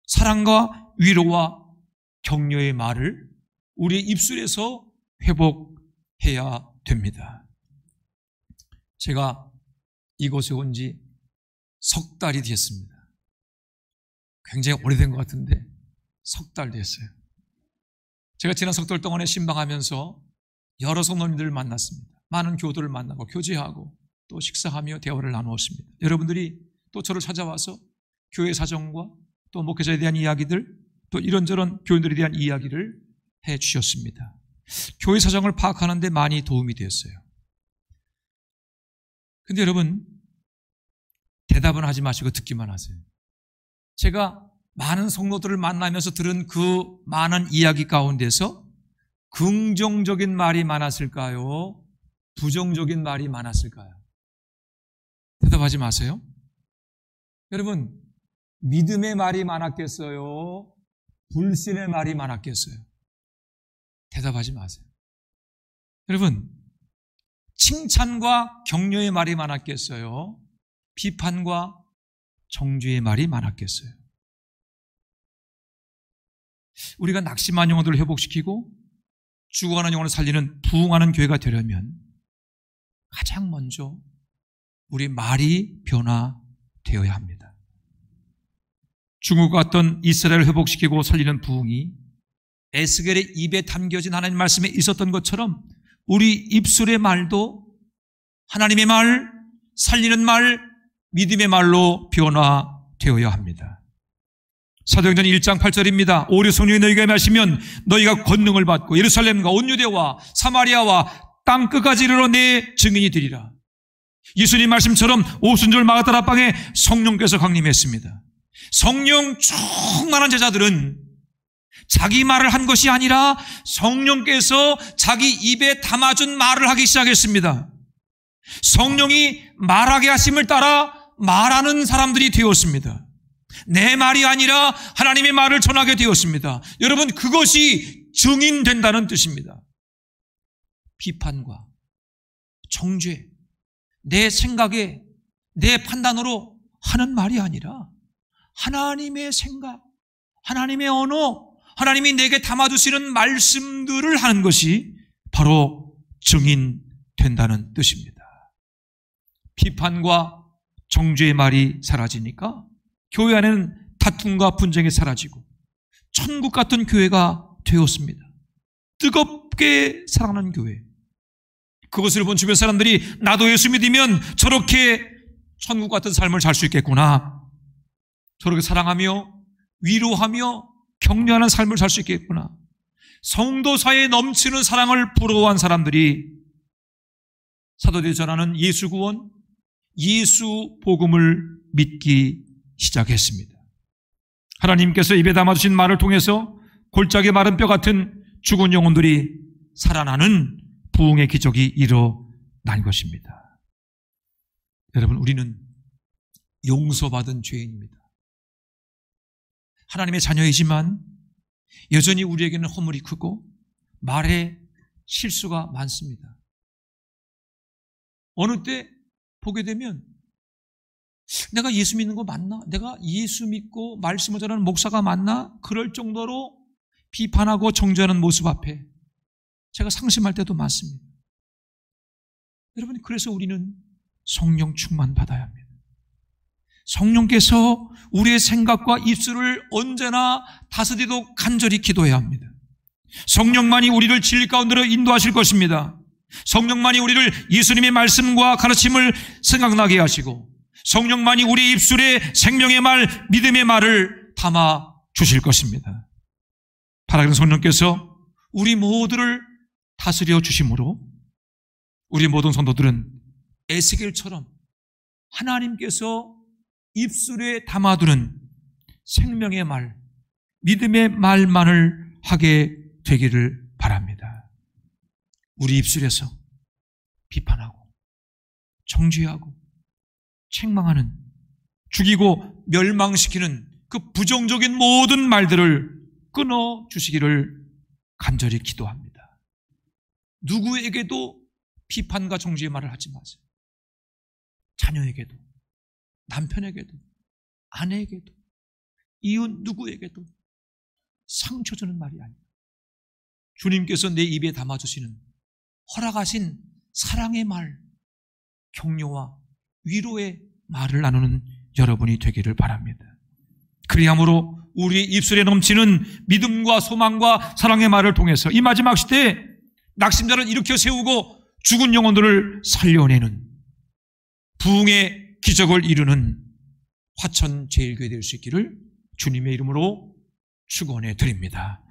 사랑과 위로와 격려의 말을 우리의 입술에서 회복해야 됩니다. 제가 이곳에 온 지 석 달이 됐습니다. 굉장히 오래된 것 같은데 석 달 됐어요. 제가 지난 석 달 동안에 신방하면서 여러 성도님들을 만났습니다. 많은 교도를 만나고 교제하고 또 식사하며 대화를 나누었습니다. 여러분들이 또 저를 찾아와서 교회 사정과 또 목회자에 대한 이야기들, 또 이런저런 교인들에 대한 이야기를 해 주셨습니다. 교회 사정을 파악하는 데 많이 도움이 되었어요. 근데 여러분, 대답은 하지 마시고 듣기만 하세요. 제가 많은 성도들을 만나면서 들은 그 많은 이야기 가운데서 긍정적인 말이 많았을까요? 부정적인 말이 많았을까요? 대답하지 마세요. 여러분, 믿음의 말이 많았겠어요? 불신의 말이 많았겠어요? 대답하지 마세요. 여러분, 칭찬과 격려의 말이 많았겠어요? 비판과 정죄의 말이 많았겠어요? 우리가 낙심한 영혼들을 회복시키고 죽어가는 영혼을 살리는 부흥하는 교회가 되려면 가장 먼저 우리 말이 변화되어야 합니다. 중국과 같던 이스라엘을 회복시키고 살리는 부흥이 에스겔의 입에 담겨진 하나님 말씀에 있었던 것처럼 우리 입술의 말도 하나님의 말, 살리는 말, 믿음의 말로 변화되어야 합니다. 사도행전 1장 8절입니다. 오래 성령이 너희에게 임하시면 너희가 권능을 받고 예루살렘과 온 유대와 사마리아와 땅 끝까지 이르러 내 증인이 되리라. 예수님 말씀처럼 오순절 마가다라 방에 성령께서 강림했습니다. 성령 충만한 제자들은 자기 말을 한 것이 아니라 성령께서 자기 입에 담아준 말을 하기 시작했습니다. 성령이 말하게 하심을 따라 말하는 사람들이 되었습니다. 내 말이 아니라 하나님의 말을 전하게 되었습니다. 여러분, 그것이 증인된다는 뜻입니다. 비판과 정죄, 내 생각에 내 판단으로 하는 말이 아니라 하나님의 생각, 하나님의 언어, 하나님이 내게 담아주시는 말씀들을 하는 것이 바로 증인된다는 뜻입니다. 비판과 정죄의 말이 사라지니까 교회 안에는 다툼과 분쟁이 사라지고 천국 같은 교회가 되었습니다. 뜨겁게 사랑하는 교회. 그것을 본 주변 사람들이 나도 예수 믿으면 저렇게 천국 같은 삶을 살 수 있겠구나, 저렇게 사랑하며 위로하며 격려하는 삶을 살 수 있겠구나, 성도 사이에 넘치는 사랑을 부러워한 사람들이 사도들이 전하는 예수 구원, 예수 복음을 믿기 시작했습니다. 하나님께서 입에 담아주신 말을 통해서 골짜기 마른 뼈 같은 죽은 영혼들이 살아나는 부흥의 기적이 일어난 것입니다. 여러분, 우리는 용서받은 죄인입니다. 하나님의 자녀이지만 여전히 우리에게는 허물이 크고 말에 실수가 많습니다. 어느 때 보게 되면 내가 예수 믿는 거 맞나? 내가 예수 믿고 말씀을 전하는 목사가 맞나? 그럴 정도로 비판하고 정죄하는 모습 앞에 제가 상심할 때도 많습니다. 여러분, 그래서 우리는 성령 충만 받아야 합니다. 성령께서 우리의 생각과 입술을 언제나 다스리도록 간절히 기도해야 합니다. 성령만이 우리를 진리 가운데로 인도하실 것입니다. 성령만이 우리를 예수님의 말씀과 가르침을 생각나게 하시고 성령만이 우리 입술에 생명의 말, 믿음의 말을 담아 주실 것입니다. 살아계신 성령께서 우리 모두를 다스려 주심으로 우리 모든 성도들은 에스겔처럼 하나님께서 입술에 담아두는 생명의 말, 믿음의 말만을 하게 되기를 바랍니다. 우리 입술에서 비판하고 정죄하고 책망하는, 죽이고 멸망시키는 그 부정적인 모든 말들을 끊어 주시기를 간절히 기도합니다. 누구에게도 비판과 정죄의 말을 하지 마세요. 자녀에게도, 남편에게도, 아내에게도, 이웃 누구에게도 상처 주는 말이 아니에요. 주님께서 내 입에 담아주시는 허락하신 사랑의 말, 격려와 위로의 말을 나누는 여러분이 되기를 바랍니다. 그리함으로 우리의 입술에 넘치는 믿음과 소망과 사랑의 말을 통해서 이 마지막 시대에 낙심자를 일으켜 세우고 죽은 영혼들을 살려내는 부흥의 기적을 이루는 화천 제일교회 될 수 있기를 주님의 이름으로 축원해 드립니다.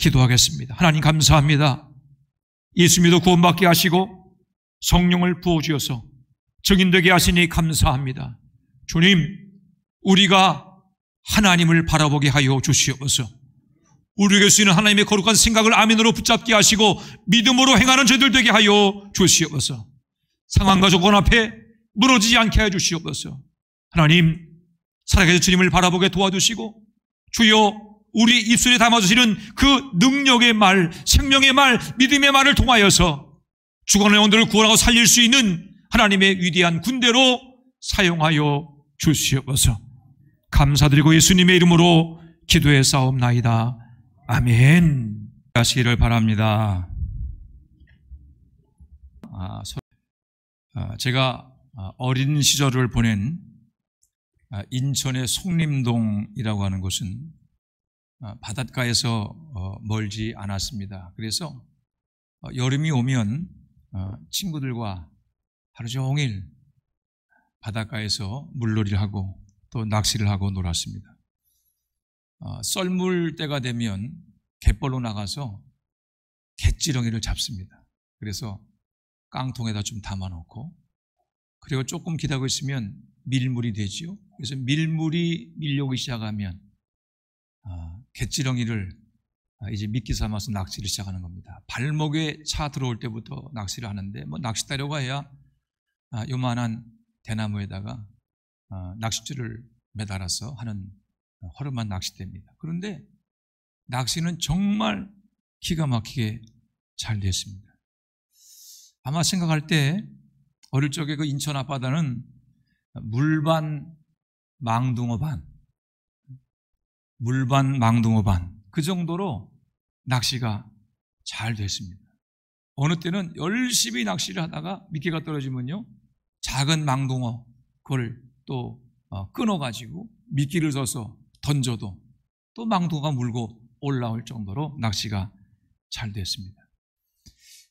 기도하겠습니다. 하나님 감사합니다. 예수 믿어 구원받게 하시고 성령을 부어주셔서 증인되게 하시니 감사합니다. 주님, 우리가 하나님을 바라보게 하여 주시옵소서. 우리에게 쓰이는 하나님의 거룩한 생각을 아멘으로 붙잡게 하시고 믿음으로 행하는 저희들 되게 하여 주시옵소서. 상황과 조건 앞에 무너지지 않게 하여 주시옵소서. 하나님, 살아계신 주님을 바라보게 도와주시고 주여, 우리 입술에 담아주시는 그 능력의 말, 생명의 말, 믿음의 말을 통하여서 죽어가는 영혼들을 구원하고 살릴 수 있는 하나님의 위대한 군대로 사용하여 주시옵소서. 감사드리고 예수님의 이름으로 기도해 싸움나이다. 아멘. 하시기를 바랍니다. 제가 어린 시절을 보낸 인천의 송림동이라고 하는 곳은 바닷가에서 멀지 않았습니다. 그래서 여름이 오면 친구들과 하루 종일 바닷가에서 물놀이를 하고 또 낚시를 하고 놀았습니다. 썰물 때가 되면 갯벌로 나가서 갯지렁이를 잡습니다. 그래서 깡통에다 좀 담아놓고 그리고 조금 기다리고 있으면 밀물이 되지요. 그래서 밀물이 밀려오기 시작하면 갯지렁이를 이제 미끼 삼아서 낚시를 시작하는 겁니다. 발목에 차 들어올 때부터 낚시를 하는데 낚싯대려고 해야 요만한 대나무에다가 낚싯줄을 매달아서 하는 허름한 낚싯대입니다. 그런데 낚시는 정말 기가 막히게 잘 됐습니다. 아마 생각할 때 어릴 적에 그 인천 앞바다는 물반 망둥어 반, 물반 망둥어 반, 그 정도로 낚시가 잘 됐습니다. 어느 때는 열심히 낚시를 하다가 미끼가 떨어지면요, 작은 망둥어 그걸 또 끊어가지고 미끼를 써서 던져도 또 망둥어가 물고 올라올 정도로 낚시가 잘 됐습니다.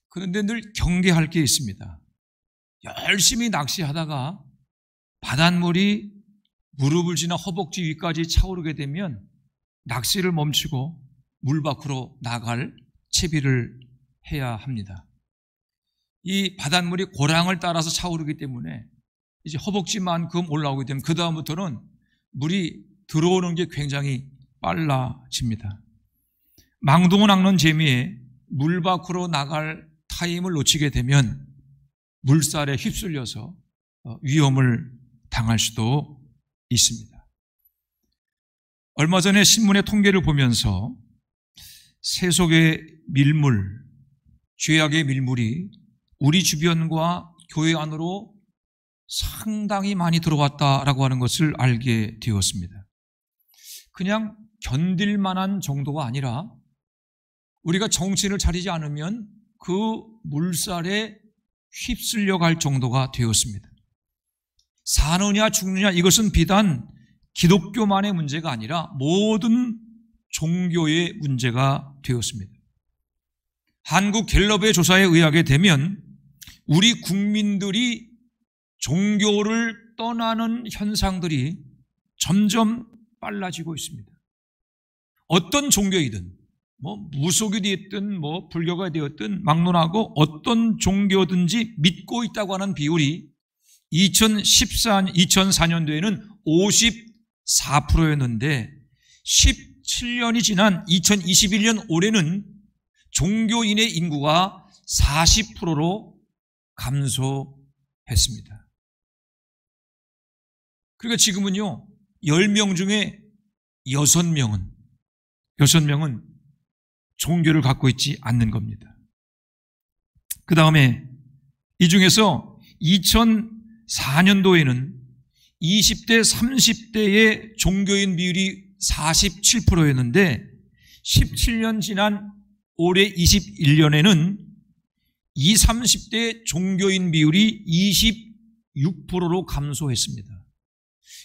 그런데 늘 경계할 게 있습니다. 열심히 낚시하다가 바닷물이 무릎을 지나 허벅지 위까지 차오르게 되면 낚시를 멈추고 물 밖으로 나갈 채비를 해야 합니다. 이 바닷물이 고랑을 따라서 차오르기 때문에 이제 허벅지만큼 올라오게 되면 그 다음부터는 물이 들어오는 게 굉장히 빨라집니다. 망둥어 낚는 재미에 물 밖으로 나갈 타임을 놓치게 되면 물살에 휩쓸려서 위험을 당할 수도 있습니다. 얼마 전에 신문의 통계를 보면서 세속의 밀물, 죄악의 밀물이 우리 주변과 교회 안으로 상당히 많이 들어왔다라고 하는 것을 알게 되었습니다. 그냥 견딜 만한 정도가 아니라 우리가 정신을 차리지 않으면 그 물살에 휩쓸려 갈 정도가 되었습니다. 사느냐 죽느냐 이것은 비단 기독교만의 문제가 아니라 모든 종교의 문제가 되었습니다. 한국 갤럽의 조사에 의하게 되면 우리 국민들이 종교를 떠나는 현상들이 점점 빨라지고 있습니다. 어떤 종교이든 무속이 되었든 불교가 되었든 막론하고 어떤 종교든지 믿고 있다고 하는 비율이 2004년도에는 54%였는데 17년이 지난 2021년 올해는 종교인의 인구가 40%로 감소했습니다. 그러니까 지금은요 10명 중에 6명은 종교를 갖고 있지 않는 겁니다. 그 다음에 이 중에서 2004년도에는 20대, 30대의 종교인 비율이 47%였는데 17년 지난 올해 21년에는 20, 30대 종교인 비율이 26%로 감소했습니다.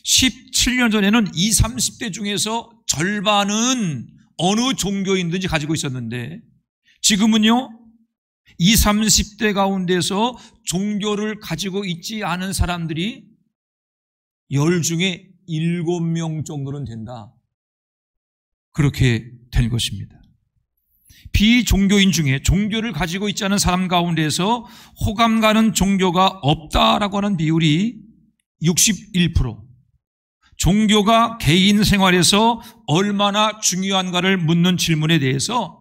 17년 전에는 20, 30대 중에서 절반은 어느 종교인든지 가지고 있었는데 지금은요 20, 30대 가운데서 종교를 가지고 있지 않은 사람들이 10 중에 7명 정도는 된다. 그렇게 된 것입니다. 비종교인 중에 종교를 가지고 있지 않은 사람 가운데서 호감 가는 종교가 없다라고 하는 비율이 61%, 종교가 개인 생활에서 얼마나 중요한가를 묻는 질문에 대해서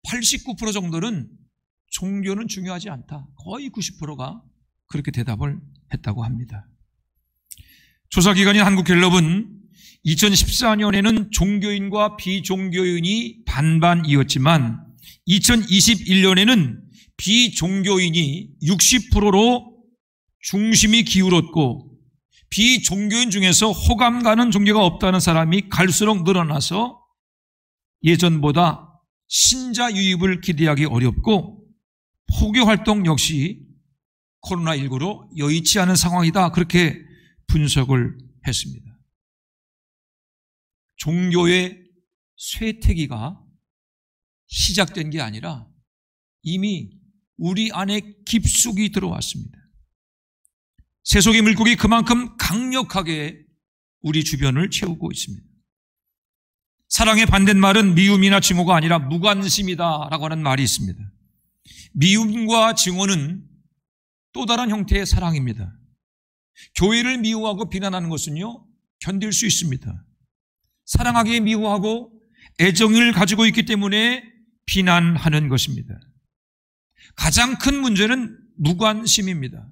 89% 정도는 종교는 중요하지 않다. 거의 90%가 그렇게 대답을 했다고 합니다. 조사기관인 한국갤럽은 2014년에는 종교인과 비종교인이 반반이었지만 2021년에는 비종교인이 60%로 중심이 기울었고 비종교인 중에서 호감 가는 종교가 없다는 사람이 갈수록 늘어나서 예전보다 신자 유입을 기대하기 어렵고 포교 활동 역시 코로나19로 여의치 않은 상황이다. 그렇게 분석을 했습니다. 종교의 쇠퇴기가 시작된 게 아니라 이미 우리 안에 깊숙이 들어왔습니다. 세속의 물고기 그만큼 강력하게 우리 주변을 채우고 있습니다. 사랑의 반대말은 미움이나 증오가 아니라 무관심이다라고 하는 말이 있습니다. 미움과 증오는 또 다른 형태의 사랑입니다. 교회를 미워하고 비난하는 것은요 견딜 수 있습니다. 사랑하기에 미워하고 애정을 가지고 있기 때문에 비난하는 것입니다. 가장 큰 문제는 무관심입니다.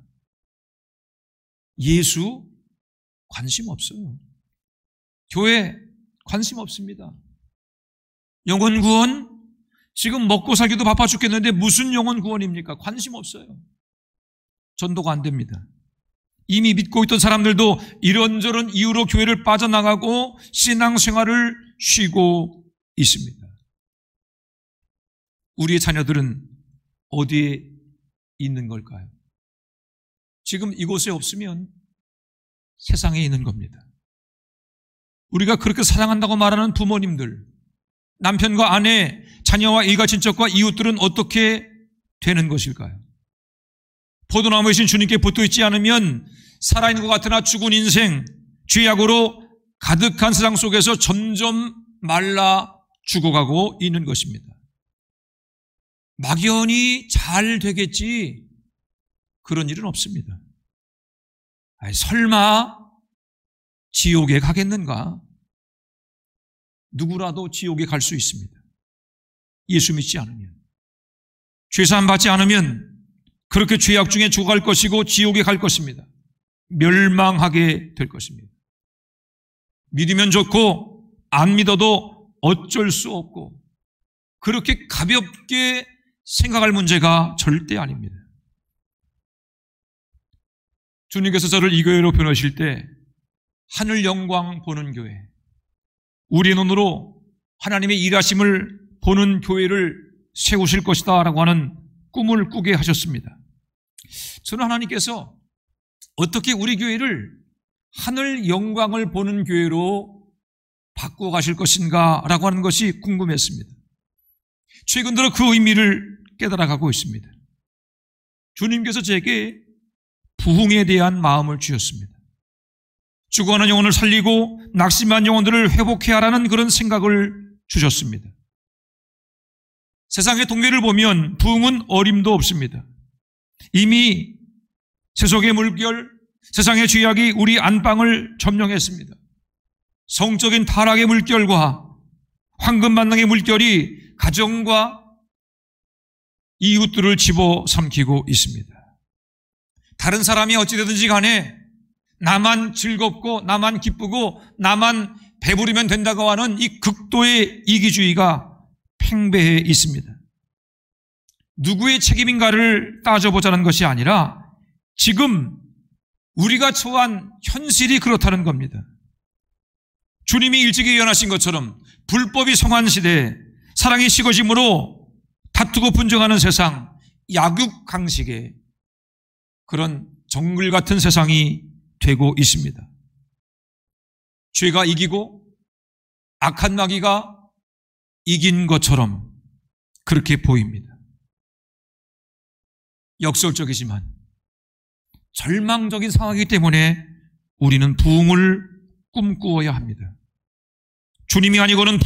예수 관심 없어요. 교회 관심 없습니다. 영혼 구원, 지금 먹고 살기도 바빠 죽겠는데 무슨 영혼 구원입니까? 관심 없어요. 전도가 안 됩니다. 이미 믿고 있던 사람들도 이런저런 이유로 교회를 빠져나가고 신앙생활을 쉬고 있습니다. 우리의 자녀들은 어디에 있는 걸까요? 지금 이곳에 없으면 세상에 있는 겁니다. 우리가 그렇게 사랑한다고 말하는 부모님들, 남편과 아내, 자녀와 일가친척과 이웃들은 어떻게 되는 것일까요? 포도나무에 신 주님께 붙어 있지 않으면 살아있는 것 같으나 죽은 인생, 죄악으로 가득한 세상 속에서 점점 말라 죽어가고 있는 것입니다. 막연히 잘 되겠지 그런 일은 없습니다. 설마 지옥에 가겠는가? 누구라도 지옥에 갈 수 있습니다. 예수 믿지 않으면, 죄사함 받지 않으면 그렇게 죄악 중에 죽어갈 것이고 지옥에 갈 것입니다. 멸망하게 될 것입니다. 믿으면 좋고 안 믿어도 어쩔 수 없고 그렇게 가볍게 생각할 문제가 절대 아닙니다. 주님께서 저를 이 교회로 보내실 때 하늘 영광 보는 교회, 우리 눈으로 하나님의 일하심을 보는 교회를 세우실 것이다 라고 하는 꿈을 꾸게 하셨습니다. 저는 하나님께서 어떻게 우리 교회를 하늘 영광을 보는 교회로 바꾸어 가실 것인가 라고 하는 것이 궁금했습니다. 최근 들어 그 의미를 깨달아가고 있습니다. 주님께서 제게 부흥에 대한 마음을 주셨습니다. 죽어가는 영혼을 살리고 낙심한 영혼들을 회복해야 하라는 그런 생각을 주셨습니다. 세상의 통계를 보면 부흥은 어림도 없습니다. 이미 세속의 물결, 세상의 죄악이 우리 안방을 점령했습니다. 성적인 타락의 물결과 황금만능의 물결이 가정과 이웃들을 집어삼키고 있습니다. 다른 사람이 어찌되든지 간에 나만 즐겁고 나만 기쁘고 나만 배부르면 된다고 하는 이 극도의 이기주의가 팽배해 있습니다. 누구의 책임인가를 따져보자는 것이 아니라 지금 우리가 처한 현실이 그렇다는 겁니다. 주님이 일찍이 예언하신 것처럼 불법이 성한 시대에 사랑이 식어짐으로 다투고 분쟁하는 세상, 약육강식의 그런 정글 같은 세상이 되고 있습니다. 죄가 이기고 악한 마귀가 이긴 것처럼 그렇게 보입니다. 역설적이지만 절망적인 상황이기 때문에 우리는 부흥을 꿈꾸어야 합니다. 주님이 아니고는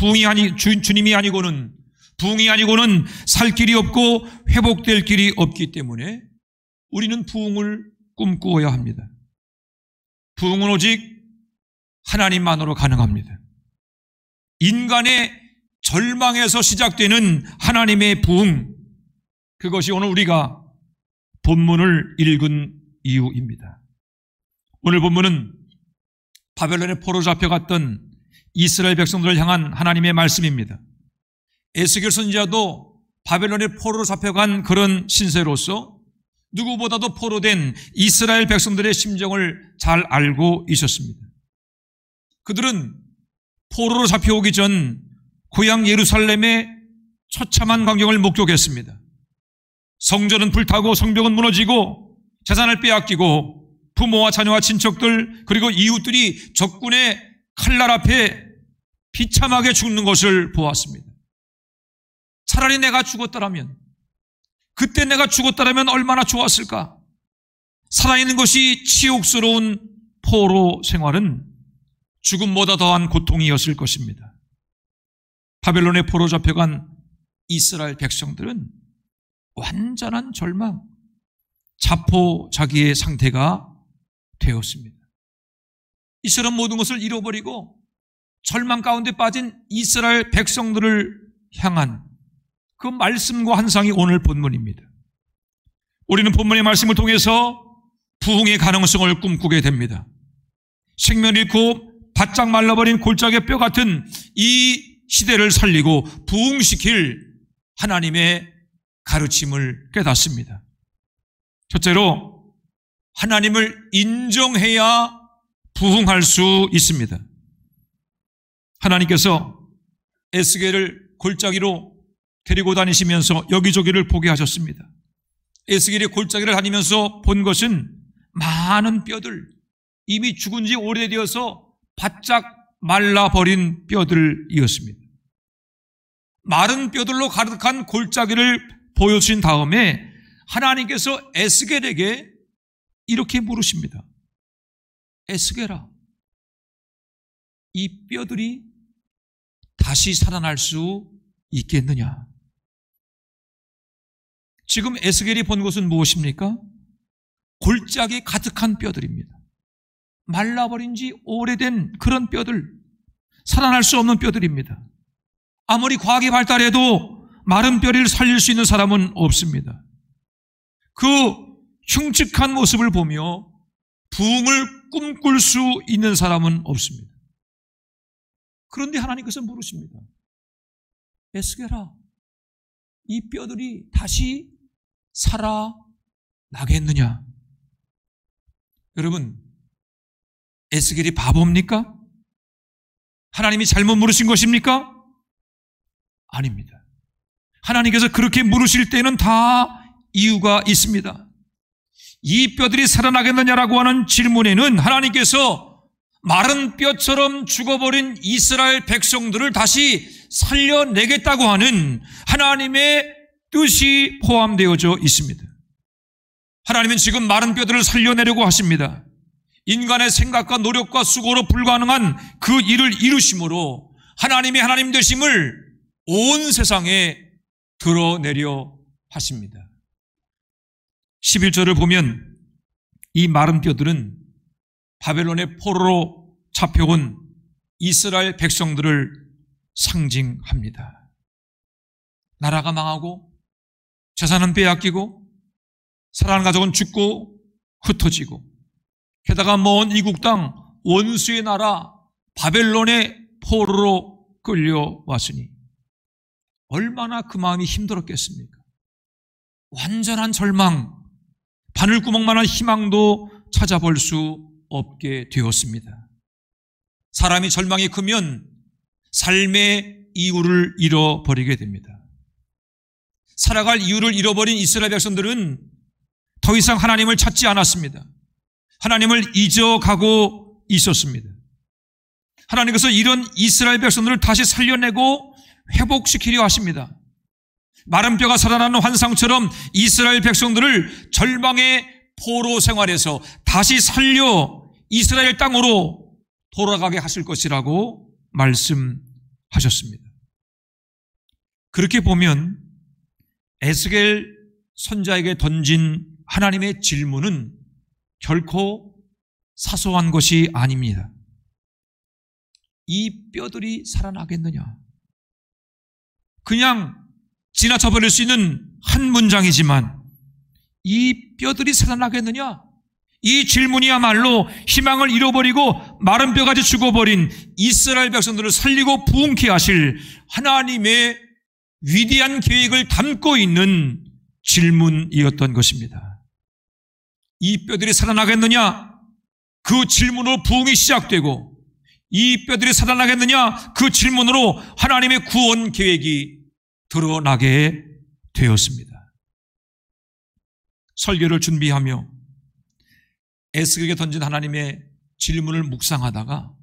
주님이 아니고는 부흥이 아니고는 살 길이 없고 회복될 길이 없기 때문에 우리는 부흥을 꿈꾸어야 합니다. 부흥은 오직 하나님만으로 가능합니다. 인간의 절망에서 시작되는 하나님의 부흥, 그것이 오늘 우리가 본문을 읽은 이유입니다. 오늘 본문은 바벨론에 포로 잡혀갔던 이스라엘 백성들을 향한 하나님의 말씀입니다. 에스겔 선지자도 바벨론에 포로로 잡혀간 그런 신세로서 누구보다도 포로된 이스라엘 백성들의 심정을 잘 알고 있었습니다. 그들은 포로로 잡혀오기 전 고향 예루살렘의 처참한 광경을 목격했습니다. 성전은 불타고 성벽은 무너지고 재산을 빼앗기고 부모와 자녀와 친척들 그리고 이웃들이 적군의 칼날 앞에 비참하게 죽는 것을 보았습니다. 차라리 내가 죽었더라면, 그때 내가 죽었더라면 얼마나 좋았을까? 살아있는 것이 치욕스러운 포로 생활은 죽음보다 더한 고통이었을 것입니다. 바벨론에 포로 잡혀간 이스라엘 백성들은 완전한 절망, 자포자기의 상태가 되었습니다. 이처럼 모든 것을 잃어버리고 절망 가운데 빠진 이스라엘 백성들을 향한 그 말씀과 환상이 오늘 본문입니다. 우리는 본문의 말씀을 통해서 부흥의 가능성을 꿈꾸게 됩니다. 생명을 잃고 바짝 말라버린 골짜기의 뼈 같은 이 시대를 살리고 부흥시킬 하나님의 가르침을 깨닫습니다. 첫째로 하나님을 인정해야 부흥할 수 있습니다. 하나님께서 에스겔을 골짜기로 데리고 다니시면서 여기저기를 보게 하셨습니다. 에스겔이 골짜기를 다니면서 본 것은 많은 뼈들, 이미 죽은 지 오래되어서 바짝 말라버린 뼈들이었습니다. 마른 뼈들로 가득한 골짜기를 보여주신 다음에 하나님께서 에스겔에게 이렇게 물으십니다. 에스겔아, 이 뼈들이 다시 살아날 수 있겠느냐? 지금 에스겔이 본 것은 무엇입니까? 골짜기 가득한 뼈들입니다. 말라버린 지 오래된 그런 뼈들, 살아날 수 없는 뼈들입니다. 아무리 과학이 발달해도 마른 뼈를 살릴 수 있는 사람은 없습니다. 그 흉측한 모습을 보며 부흥을 꿈꿀 수 있는 사람은 없습니다. 그런데 하나님께서 물으십니다. 에스겔아, 이 뼈들이 다시 살아나겠느냐? 여러분, 에스겔이 바보입니까? 하나님이 잘못 물으신 것입니까? 아닙니다. 하나님께서 그렇게 물으실 때는 다 이유가 있습니다. 이 뼈들이 살아나겠느냐라고 하는 질문에는 하나님께서 마른 뼈처럼 죽어버린 이스라엘 백성들을 다시 살려내겠다고 하는 하나님의 뜻이 포함되어져 있습니다. 하나님은 지금 마른 뼈들을 살려내려고 하십니다. 인간의 생각과 노력과 수고로 불가능한 그 일을 이루심으로 하나님이 하나님 되심을 온 세상에 드러내려 하십니다. 11절을 보면 이 마른 뼈들은 바벨론의 포로로 잡혀온 이스라엘 백성들을 상징합니다. 나라가 망하고 재산은 빼앗기고 사랑하는 가족은 죽고 흩어지고 게다가 먼 이국 땅 원수의 나라 바벨론의 포로로 끌려왔으니 얼마나 그 마음이 힘들었겠습니까? 완전한 절망, 바늘구멍만한 희망도 찾아볼 수 없게 되었습니다. 사람이 절망이 크면 삶의 이유를 잃어버리게 됩니다. 살아갈 이유를 잃어버린 이스라엘 백성들은 더 이상 하나님을 찾지 않았습니다. 하나님을 잊어가고 있었습니다. 하나님께서 이런 이스라엘 백성들을 다시 살려내고 회복시키려 하십니다. 마른 뼈가 살아나는 환상처럼 이스라엘 백성들을 절망의 포로 생활에서 다시 살려 이스라엘 땅으로 돌아가게 하실 것이라고 말씀하셨습니다. 그렇게 보면 에스겔 선지자에게 던진 하나님의 질문은 결코 사소한 것이 아닙니다. 이 뼈들이 살아나겠느냐? 그냥 지나쳐 버릴 수 있는 한 문장이지만 이 뼈들이 살아나겠느냐? 이 질문이야말로 희망을 잃어버리고 마른 뼈까지 죽어버린 이스라엘 백성들을 살리고 부흥케 하실 하나님의 위대한 계획을 담고 있는 질문이었던 것입니다. 이 뼈들이 살아나겠느냐? 그 질문으로 부흥이 시작되고 이 뼈들이 살아나겠느냐? 그 질문으로 하나님의 구원 계획이 드러나게 되었습니다. 설교를 준비하며 에스겔에게 던진 하나님의 질문을 묵상하다가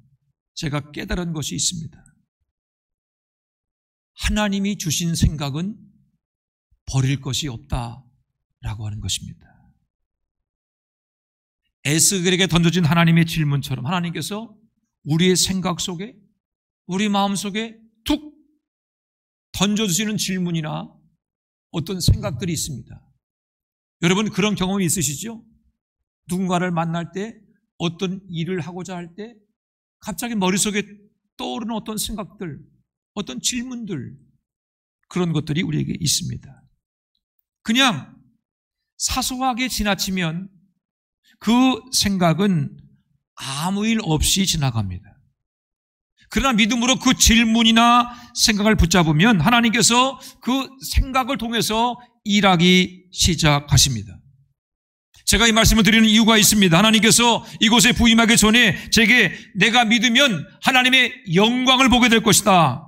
제가 깨달은 것이 있습니다. 하나님이 주신 생각은 버릴 것이 없다라고 하는 것입니다. 에스겔에게 던져진 하나님의 질문처럼 하나님께서 우리의 생각 속에, 우리 마음 속에 툭 던져주시는 질문이나 어떤 생각들이 있습니다. 여러분 그런 경험이 있으시죠? 누군가를 만날 때, 어떤 일을 하고자 할 때 갑자기 머릿속에 떠오르는 어떤 생각들, 어떤 질문들, 그런 것들이 우리에게 있습니다. 그냥 사소하게 지나치면 그 생각은 아무 일 없이 지나갑니다. 그러나 믿음으로 그 질문이나 생각을 붙잡으면 하나님께서 그 생각을 통해서 일하기 시작하십니다. 제가 이 말씀을 드리는 이유가 있습니다. 하나님께서 이곳에 부임하기 전에 제게 내가 믿으면 하나님의 영광을 보게 될 것이다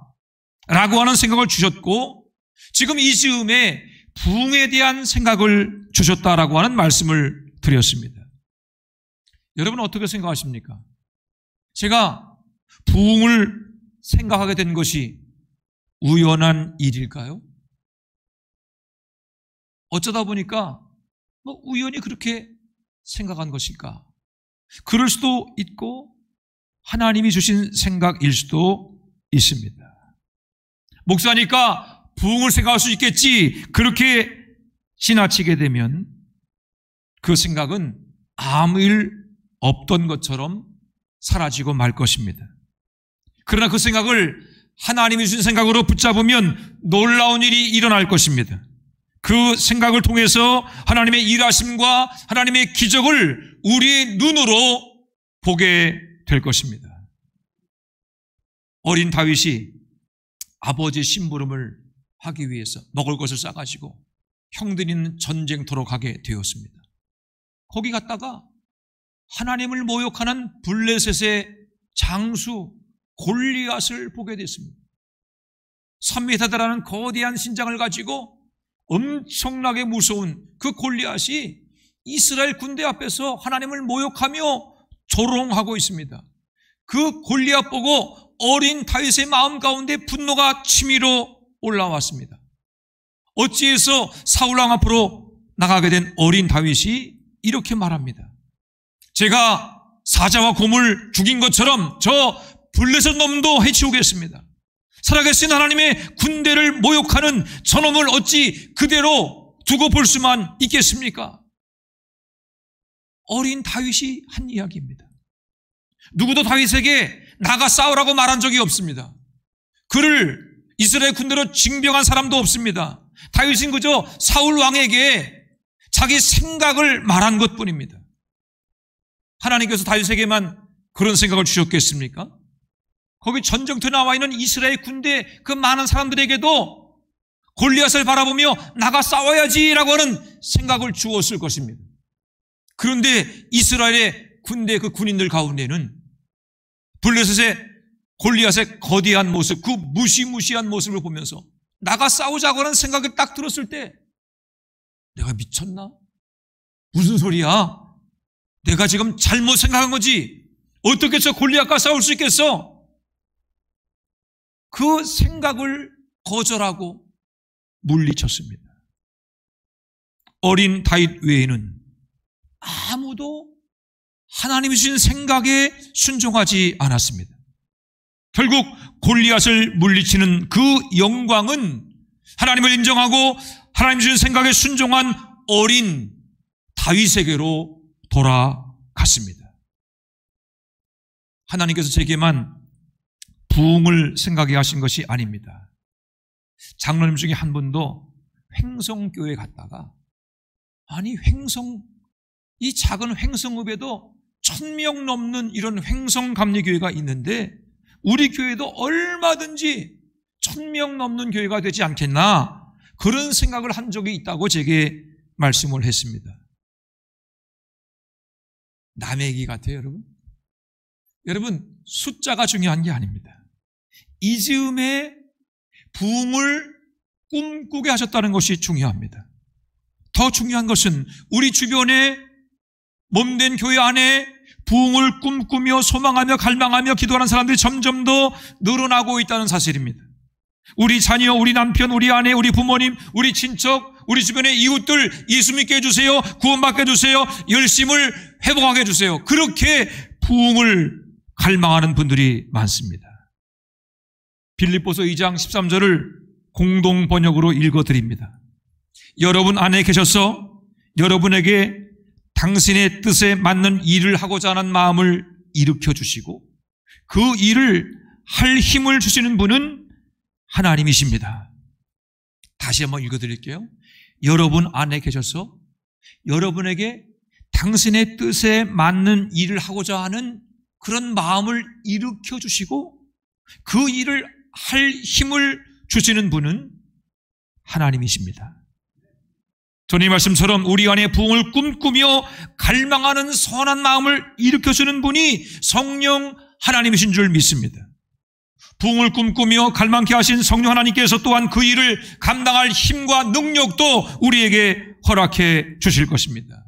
라고 하는 생각을 주셨고, 지금 이 즈음에 부흥에 대한 생각을 주셨다라고 하는 말씀을 드렸습니다. 여러분 어떻게 생각하십니까? 제가 부흥을 생각하게 된 것이 우연한 일일까요? 어쩌다 보니까 우연히 그렇게 생각한 것일까? 그럴 수도 있고 하나님이 주신 생각일 수도 있습니다. 목사니까 부흥을 생각할 수 있겠지, 그렇게 지나치게 되면 그 생각은 아무 일 없던 것처럼 사라지고 말 것입니다. 그러나 그 생각을 하나님이 주신 생각으로 붙잡으면 놀라운 일이 일어날 것입니다. 그 생각을 통해서 하나님의 일하심과 하나님의 기적을 우리의 눈으로 보게 될 것입니다. 어린 다윗이 아버지의 심부름을 하기 위해서 먹을 것을 싸가지고 형들이 있는 전쟁터로 가게 되었습니다. 거기 갔다가 하나님을 모욕하는 블레셋의 장수 골리앗을 보게 됐습니다. 3m라는 거대한 신장을 가지고 엄청나게 무서운 그 골리앗이 이스라엘 군대 앞에서 하나님을 모욕하며 조롱하고 있습니다. 그 골리앗 보고 어린 다윗의 마음 가운데 분노가 치밀어 올라왔습니다. 어찌해서 사울왕 앞으로 나가게 된 어린 다윗이 이렇게 말합니다. 제가 사자와 곰을 죽인 것처럼 저 블레셋 놈도 해치우겠습니다. 살아계신 하나님의 군대를 모욕하는 저놈을 어찌 그대로 두고 볼 수만 있겠습니까? 어린 다윗이 한 이야기입니다. 누구도 다윗에게 나가 싸우라고 말한 적이 없습니다. 그를 이스라엘 군대로 징병한 사람도 없습니다. 다윗은 그저 사울 왕에게 자기 생각을 말한 것뿐입니다. 하나님께서 다윗에게만 그런 생각을 주셨겠습니까? 거기 전쟁터에 나와 있는 이스라엘 군대 그 많은 사람들에게도 골리앗을 바라보며 나가 싸워야지라고 하는 생각을 주었을 것입니다. 그런데 이스라엘의 군대 그 군인들 가운데는 블레셋의 골리앗의 거대한 모습, 그 무시무시한 모습을 보면서 나가 싸우자고 하는 생각이 딱 들었을 때 내가 미쳤나? 무슨 소리야? 내가 지금 잘못 생각한 거지. 어떻게 저 골리앗과 싸울 수 있겠어? 그 생각을 거절하고 물리쳤습니다. 어린 다윗 외에는 아무도 하나님이 주신 생각에 순종하지 않았습니다. 결국 골리앗을 물리치는 그 영광은 하나님을 인정하고 하나님 주신 생각에 순종한 어린 다윗에게로 돌아갔습니다. 하나님께서 제게만 부흥을 생각해 하신 것이 아닙니다. 장로님 중에 한 분도 횡성교회 갔다가 이 작은 횡성읍에도 1000명 넘는 이런 횡성감리교회가 있는데 우리 교회도 얼마든지 1000명 넘는 교회가 되지 않겠나, 그런 생각을 한 적이 있다고 제게 말씀을 했습니다. 남의 얘기 같아요, 여러분. 여러분, 숫자가 중요한 게 아닙니다. 이 즈음에 부흥을 꿈꾸게 하셨다는 것이 중요합니다. 더 중요한 것은 우리 주변에 몸된 교회 안에 부흥을 꿈꾸며 소망하며 갈망하며 기도하는 사람들이 점점 더 늘어나고 있다는 사실입니다. 우리 자녀, 우리 남편, 우리 아내, 우리 부모님, 우리 친척, 우리 주변의 이웃들 예수 믿게 해주세요. 구원받게 해주세요. 열심을 회복하게 해주세요. 그렇게 부흥을 갈망하는 분들이 많습니다. 빌립보서 2장 13절을 공동 번역으로 읽어드립니다. 여러분 안에 계셔서 여러분에게 당신의 뜻에 맞는 일을 하고자 하는 마음을 일으켜 주시고 그 일을 할 힘을 주시는 분은 하나님이십니다. 다시 한번 읽어드릴게요. 여러분 안에 계셔서 여러분에게 당신의 뜻에 맞는 일을 하고자 하는 그런 마음을 일으켜 주시고 그 일을 할 힘을 주시는 분은 하나님이십니다. 전의 말씀처럼 우리 안에 부흥을 꿈꾸며 갈망하는 선한 마음을 일으켜주는 분이 성령 하나님이신 줄 믿습니다. 부흥을 꿈꾸며 갈망케 하신 성령 하나님께서 또한 그 일을 감당할 힘과 능력도 우리에게 허락해 주실 것입니다.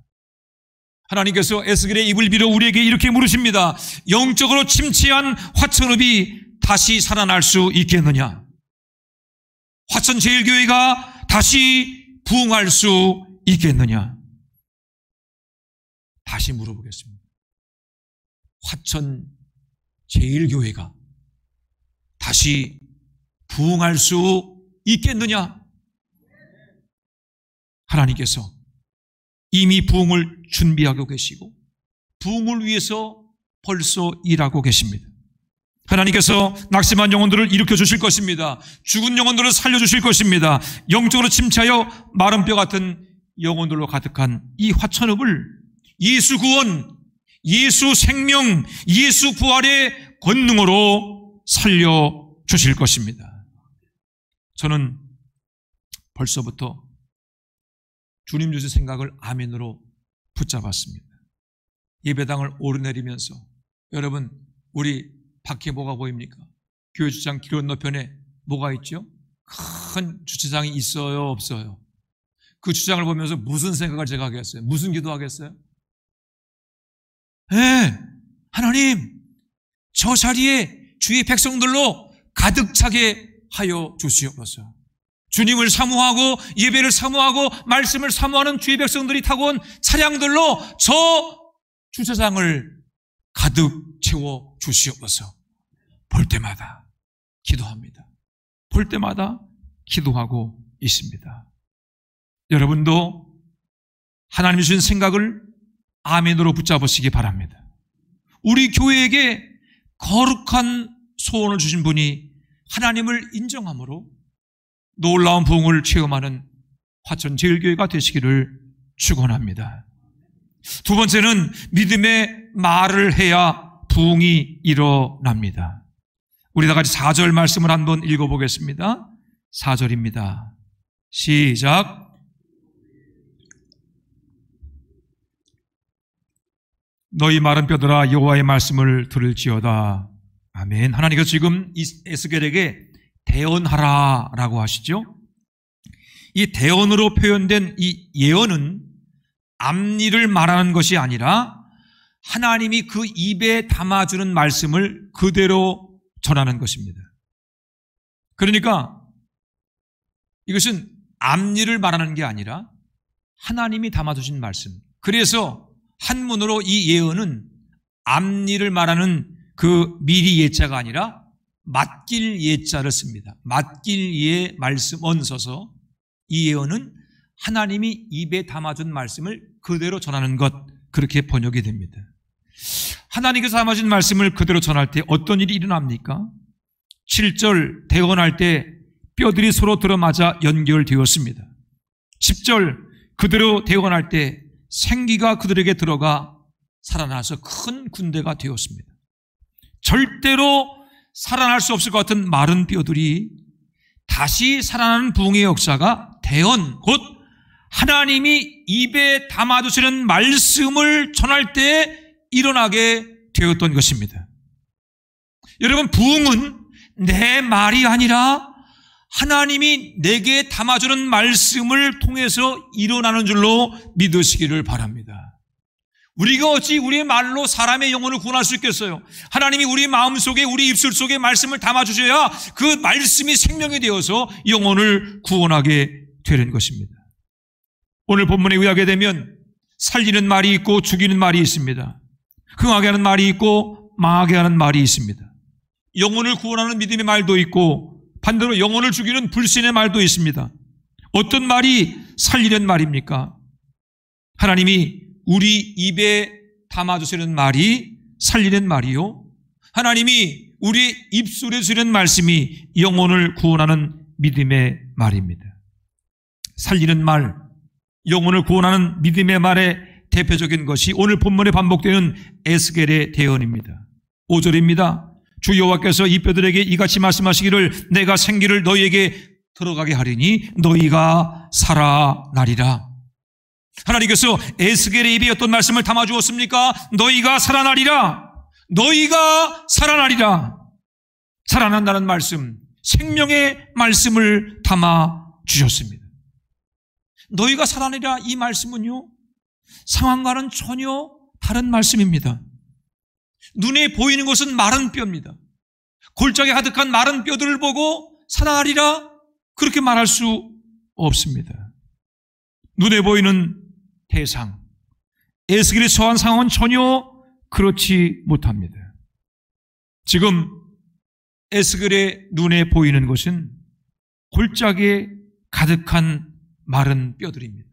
하나님께서 에스겔의 입을 빌어 우리에게 이렇게 물으십니다. 영적으로 침체한 화천읍이 다시 살아날 수 있겠느냐? 화천제일교회가 다시 부흥할 수 있겠느냐? 다시 물어보겠습니다. 화천제일교회가 다시 부흥할 수 있겠느냐? 하나님께서 이미 부흥을 준비하고 계시고 부흥을 위해서 벌써 일하고 계십니다. 하나님께서 낙심한 영혼들을 일으켜 주실 것입니다. 죽은 영혼들을 살려주실 것입니다. 영적으로 침체하여 마른 뼈 같은 영혼들로 가득한 이 화천읍을 예수 구원, 예수 생명, 예수 부활의 권능으로 살려주실 것입니다. 저는 벌써부터 주님 주신 생각을 아멘으로 붙잡았습니다. 예배당을 오르내리면서 여러분, 우리 밖에 뭐가 보입니까? 교회 주차장 길 건너편에 뭐가 있죠? 큰 주차장이 있어요, 없어요? 그 주차장을 보면서 무슨 생각을 제가 하겠어요? 무슨 기도하겠어요? 네, 하나님, 저 자리에 주의 백성들로 가득 차게 하여 주시옵소서. 주님을 사모하고 예배를 사모하고 말씀을 사모하는 주의 백성들이 타고 온 차량들로 저 주차장을 가득 채워 주시옵소서. 볼 때마다 기도합니다. 볼 때마다 기도하고 있습니다. 여러분도 하나님이 주신 생각을 아멘으로 붙잡으시기 바랍니다. 우리 교회에게 거룩한 소원을 주신 분이 하나님을 인정함으로 놀라운 부흥을 체험하는 화천제일교회가 되시기를 축원합니다. 두 번째는 믿음의 말을 해야 부흥이 일어납니다. 우리 다 같이 4절 말씀을 한번 읽어보겠습니다. 4절입니다. 시작. 너희 마른 뼈들아 여호와의 말씀을 들을지어다. 아멘. 하나님께서 지금 에스겔에게 대언하라라고 하시죠. 이 대언으로 표현된 이 예언은 앞일을 말하는 것이 아니라 하나님이 그 입에 담아주는 말씀을 그대로 전하는 것입니다. 그러니까 이것은 앞일을 말하는 게 아니라 하나님이 담아주신 말씀. 그래서 한문으로 이 예언은 앞일을 말하는 그 미리 예자가 아니라 맡길 예자를 씁니다. 맡길 예 말씀 얹어서 이 예언은 하나님이 입에 담아준 말씀을 그대로 전하는 것, 그렇게 번역이 됩니다. 하나님께서 담아준 말씀을 그대로 전할 때 어떤 일이 일어납니까? 7절 대언할 때 뼈들이 서로 들어맞아 연결되었습니다. 10절 그대로 대언할 때 생기가 그들에게 들어가 살아나서 큰 군대가 되었습니다. 절대로 살아날 수 없을 것 같은 마른 뼈들이 다시 살아나는 부흥의 역사가 대언, 곧 하나님이 입에 담아두시는 말씀을 전할 때 일어나게 되었던 것입니다. 여러분, 부흥은 내 말이 아니라 하나님이 내게 담아주는 말씀을 통해서 일어나는 줄로 믿으시기를 바랍니다. 우리가 어찌 우리의 말로 사람의 영혼을 구원할 수 있겠어요? 하나님이 우리 마음속에, 우리 입술 속에 말씀을 담아주셔야 그 말씀이 생명이 되어서 영혼을 구원하게 되는 것입니다. 오늘 본문에 의하게 되면 살리는 말이 있고 죽이는 말이 있습니다. 흥하게 하는 말이 있고 망하게 하는 말이 있습니다. 영혼을 구원하는 믿음의 말도 있고 반대로 영혼을 죽이는 불신의 말도 있습니다. 어떤 말이 살리는 말입니까? 하나님이 우리 입에 담아주시는 말이 살리는 말이요, 하나님이 우리 입술에 주시는 말씀이 영혼을 구원하는 믿음의 말입니다. 살리는 말, 영혼을 구원하는 믿음의 말의 대표적인 것이 오늘 본문에 반복되는 에스겔의 대언입니다. 5절입니다. 주 여호와께서 이 뼈들에게 이같이 말씀하시기를 내가 생기를 너희에게 들어가게 하리니 너희가 살아나리라. 하나님께서 에스겔의 입에 어떤 말씀을 담아주었습니까? 너희가 살아나리라. 너희가 살아나리라. 살아난다는 말씀, 생명의 말씀을 담아주셨습니다. 너희가 살아나리라, 이 말씀은요, 상황과는 전혀 다른 말씀입니다. 눈에 보이는 것은 마른 뼈입니다. 골짜기에 가득한 마른 뼈들을 보고 살아나리라 그렇게 말할 수 없습니다. 눈에 보이는 대상, 에스겔이 처한 상황은 전혀 그렇지 못합니다. 지금 에스겔의 눈에 보이는 것은 골짜기에 가득한 마른 뼈들입니다.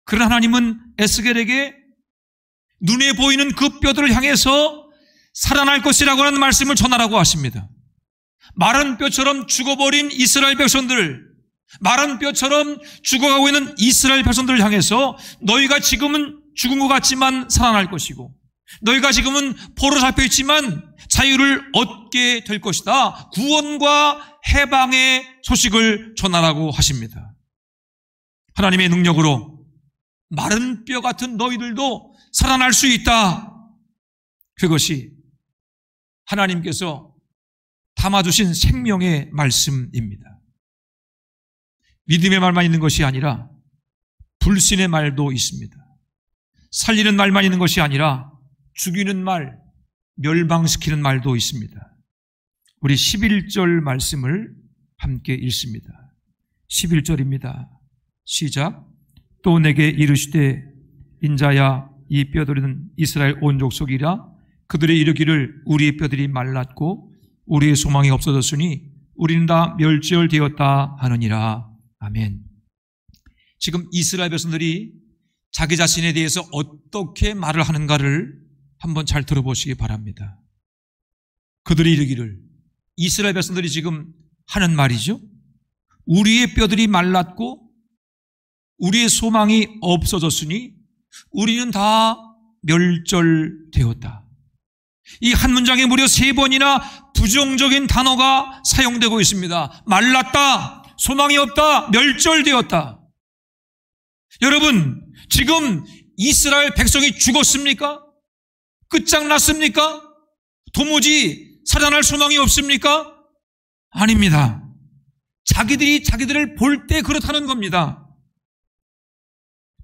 그러나 하나님은 에스겔에게 눈에 보이는 그 뼈들을 향해서 살아날 것이라고 하는 말씀을 전하라고 하십니다. 마른 뼈처럼 죽어버린 이스라엘 백성들, 마른 뼈처럼 죽어가고 있는 이스라엘 백성들을 향해서 너희가 지금은 죽은 것 같지만 살아날 것이고, 너희가 지금은 포로 잡혀 있지만 자유를 얻게 될 것이다. 구원과 해방의 소식을 전하라고 하십니다. 하나님의 능력으로 마른 뼈 같은 너희들도 살아날 수 있다. 그것이 하나님께서 담아주신 생명의 말씀입니다. 믿음의 말만 있는 것이 아니라 불신의 말도 있습니다. 살리는 말만 있는 것이 아니라 죽이는 말, 멸망시키는 말도 있습니다. 우리 11절 말씀을 함께 읽습니다. 11절입니다. 시작. 또 내게 이르시되 인자야 이 뼈들은 이스라엘 온 족속이라. 그들의 이르기를 우리의 뼈들이 말랐고 우리의 소망이 없어졌으니 우리는 다 멸절되었다 하느니라. 아멘. 지금 이스라엘 백성들이 자기 자신에 대해서 어떻게 말을 하는가를 한번 잘 들어보시기 바랍니다. 그들이 이르기를, 이스라엘 백성들이 지금 하는 말이죠. 우리의 뼈들이 말랐고 우리의 소망이 없어졌으니 우리는 다 멸절되었다. 이 한 문장에 무려 3번이나 부정적인 단어가 사용되고 있습니다. 말랐다, 소망이 없다, 멸절되었다. 여러분, 지금 이스라엘 백성이 죽었습니까? 끝장났습니까? 도무지 살아날 소망이 없습니까? 아닙니다. 자기들이 자기들을 볼 때 그렇다는 겁니다.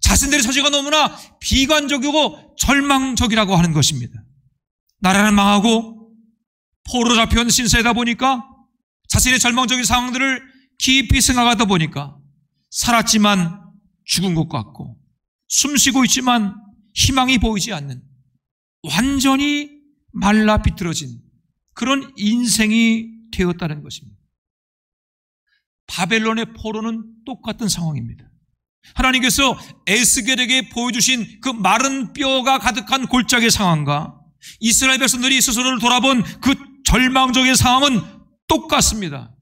자신들의 처지가 너무나 비관적이고 절망적이라고 하는 것입니다. 나라는 망하고 포로로 잡혀온 신세이다 보니까 자신의 절망적인 상황들을 깊이 생각하다 보니까 살았지만 죽은 것 같고 숨쉬고 있지만 희망이 보이지 않는 완전히 말라 비틀어진 그런 인생이 되었다는 것입니다. 바벨론의 포로는 똑같은 상황입니다. 하나님께서 에스겔에게 보여주신 그 마른 뼈가 가득한 골짜기의 상황과 이스라엘 백성들이 스스로를 돌아본 그 절망적인 상황은 똑같습니다.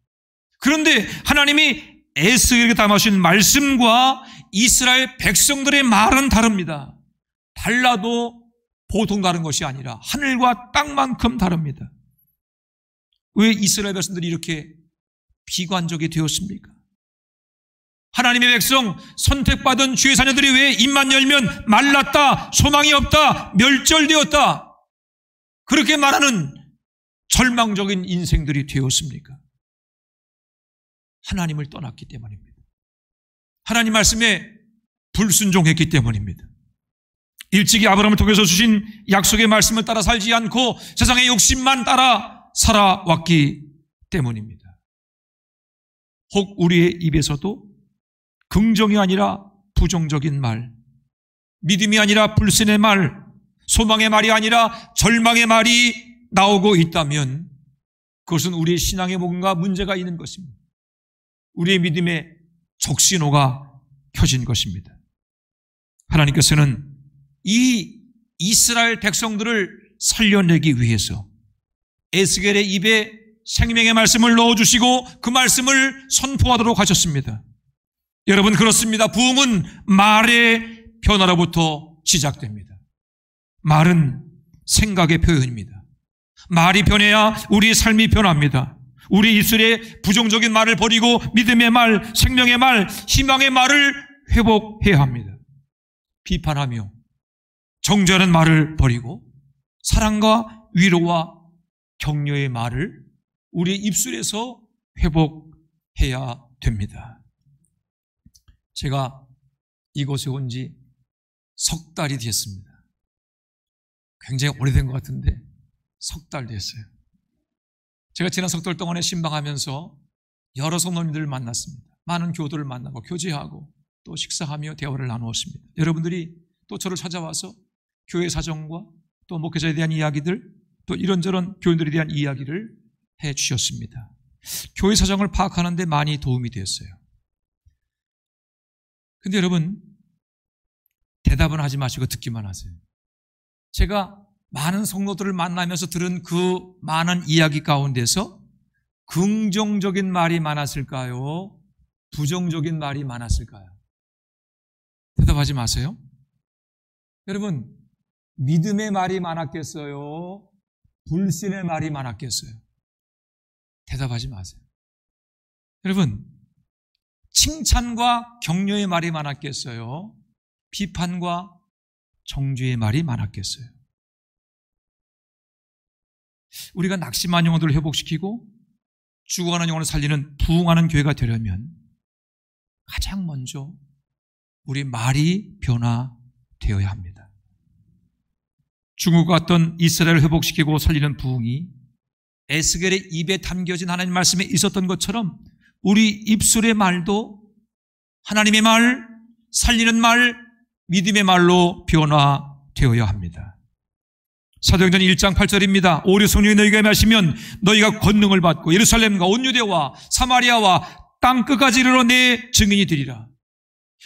그런데 하나님이 에스겔에게 담아주신 말씀과 이스라엘 백성들의 말은 다릅니다. 달라도 보통 다른 것이 아니라 하늘과 땅만큼 다릅니다. 왜 이스라엘 백성들이 이렇게 비관적이 되었습니까? 하나님의 백성, 선택받은 주의 자녀들이 왜 입만 열면 말랐다, 소망이 없다, 멸절되었다, 그렇게 말하는 절망적인 인생들이 되었습니까? 하나님을 떠났기 때문입니다. 하나님 말씀에 불순종했기 때문입니다. 일찍이 아브라함을 통해서 주신 약속의 말씀을 따라 살지 않고 세상의 욕심만 따라 살아왔기 때문입니다. 혹 우리의 입에서도 긍정이 아니라 부정적인 말, 믿음이 아니라 불신의 말, 소망의 말이 아니라 절망의 말이 나오고 있다면 그것은 우리의 신앙에 뭔가 문제가 있는 것입니다. 우리의 믿음에 적신호가 켜진 것입니다. 하나님께서는 이 이스라엘 백성들을 살려내기 위해서 에스겔의 입에 생명의 말씀을 넣어주시고 그 말씀을 선포하도록 하셨습니다. 여러분, 그렇습니다. 부흥은 말의 변화로부터 시작됩니다. 말은 생각의 표현입니다. 말이 변해야 우리의 삶이 변합니다. 우리 입술에 부정적인 말을 버리고 믿음의 말, 생명의 말, 희망의 말을 회복해야 합니다. 비판하며 정죄하는 말을 버리고 사랑과 위로와 격려의 말을 우리 입술에서 회복해야 됩니다. 제가 이곳에 온 지 석 달이 됐습니다. 굉장히 오래된 것 같은데 석 달 됐어요. 제가 지난 석 달 동안에 신방하면서 여러 성도님들을 만났습니다. 많은 교도를 만나고 교제하고 또 식사하며 대화를 나누었습니다. 여러분들이 또 저를 찾아와서 교회 사정과 또 목회자에 대한 이야기들, 또 이런저런 교인들에 대한 이야기를 해 주셨습니다. 교회 사정을 파악하는 데 많이 도움이 되었어요. 근데 여러분, 대답은 하지 마시고 듣기만 하세요. 제가 많은 성도들을 만나면서 들은 그 많은 이야기 가운데서 긍정적인 말이 많았을까요? 부정적인 말이 많았을까요? 대답하지 마세요. 여러분, 믿음의 말이 많았겠어요? 불신의 말이 많았겠어요? 대답하지 마세요. 여러분, 칭찬과 격려의 말이 많았겠어요? 비판과 정죄의 말이 많았겠어요? 우리가 낙심한 영혼들을 회복시키고 죽어가는 영혼을 살리는 부흥하는 교회가 되려면 가장 먼저 우리 말이 변화되어야 합니다. 중국과 같던 이스라엘을 회복시키고 살리는 부흥이 에스겔의 입에 담겨진 하나님 말씀에 있었던 것처럼 우리 입술의 말도 하나님의 말, 살리는 말, 믿음의 말로 변화되어야 합니다. 사도행전 1장 8절입니다. 오래 성령이 너희가 임하시면 너희가 권능을 받고 예루살렘과 온 유대와 사마리아와 땅 끝까지 이르러 내 증인이 되리라.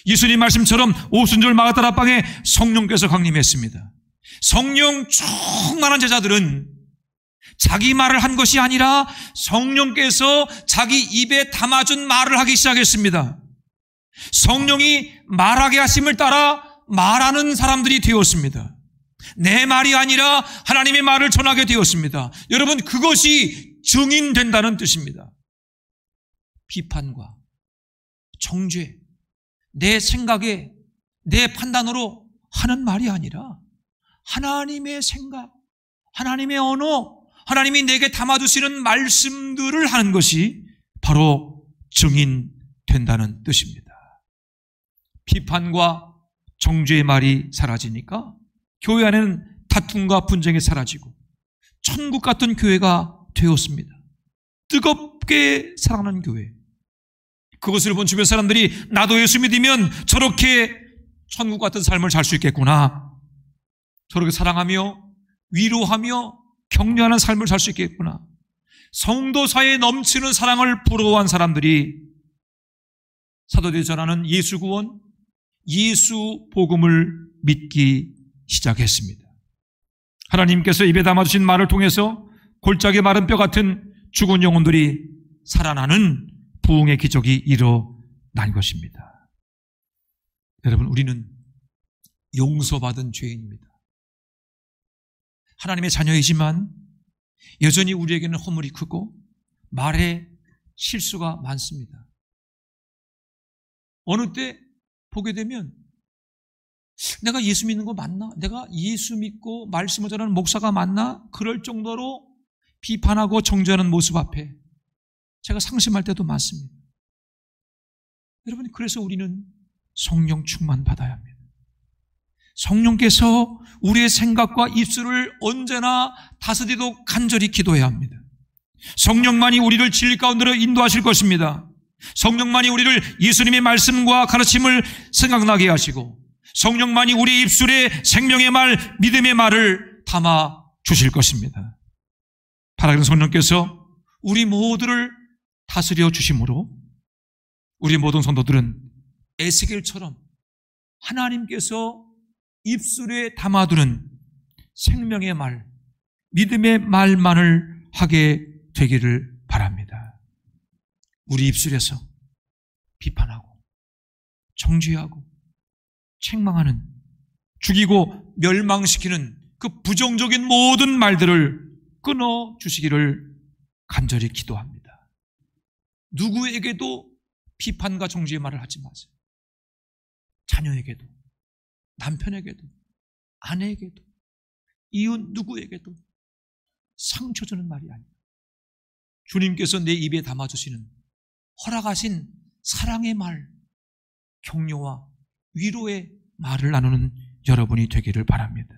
예수님 말씀처럼 오순절 마가다라 방에 성령께서 강림했습니다. 성령 충만한 제자들은 자기 말을 한 것이 아니라 성령께서 자기 입에 담아준 말을 하기 시작했습니다. 성령이 말하게 하심을 따라 말하는 사람들이 되었습니다. 내 말이 아니라 하나님의 말을 전하게 되었습니다. 여러분, 그것이 증인된다는 뜻입니다. 비판과 정죄, 내 생각에 내 판단으로 하는 말이 아니라 하나님의 생각, 하나님의 언어, 하나님이 내게 담아두시는 말씀들을 하는 것이 바로 증인된다는 뜻입니다. 비판과 정죄의 말이 사라지니까 교회 안에는 다툼과 분쟁이 사라지고 천국 같은 교회가 되었습니다. 뜨겁게 사랑하는 교회. 그것을 본 주변 사람들이 나도 예수 믿으면 저렇게 천국 같은 삶을 살 수 있겠구나. 저렇게 사랑하며 위로하며 격려하는 삶을 살 수 있겠구나. 성도 사이에 넘치는 사랑을 부러워한 사람들이 사도들이 전하는 예수 구원, 예수 복음을 믿기 시작했습니다. 하나님께서 입에 담아주신 말을 통해서 골짜기 마른 뼈 같은 죽은 영혼들이 살아나는 부흥의 기적이 일어난 것입니다. 여러분, 우리는 용서받은 죄인입니다. 하나님의 자녀이지만 여전히 우리에게는 허물이 크고 말에 실수가 많습니다. 어느 때 보게 되면 내가 예수 믿는 거 맞나? 내가 예수 믿고 말씀을 전하는 목사가 맞나? 그럴 정도로 비판하고 정죄하는 모습 앞에 제가 상심할 때도 많습니다. 여러분, 그래서 우리는 성령 충만 받아야 합니다. 성령께서 우리의 생각과 입술을 언제나 다스리도록 간절히 기도해야 합니다. 성령만이 우리를 진리 가운데로 인도하실 것입니다. 성령만이 우리를 예수님의 말씀과 가르침을 생각나게 하시고 성령만이 우리 입술에 생명의 말, 믿음의 말을 담아 주실 것입니다. 살아계신 성령께서 우리 모두를 다스려 주심으로 우리 모든 성도들은 에스겔처럼 하나님께서 입술에 담아두는 생명의 말, 믿음의 말만을 하게 되기를 바랍니다. 우리 입술에서 비판하고 정죄하고 책망하는, 죽이고 멸망시키는 그 부정적인 모든 말들을 끊어주시기를 간절히 기도합니다. 누구에게도 비판과 정죄의 말을 하지 마세요. 자녀에게도, 남편에게도, 아내에게도, 이웃 누구에게도 상처 주는 말이 아니에요. 주님께서 내 입에 담아주시는 허락하신 사랑의 말, 격려와 위로의 말을 나누는 여러분이 되기를 바랍니다.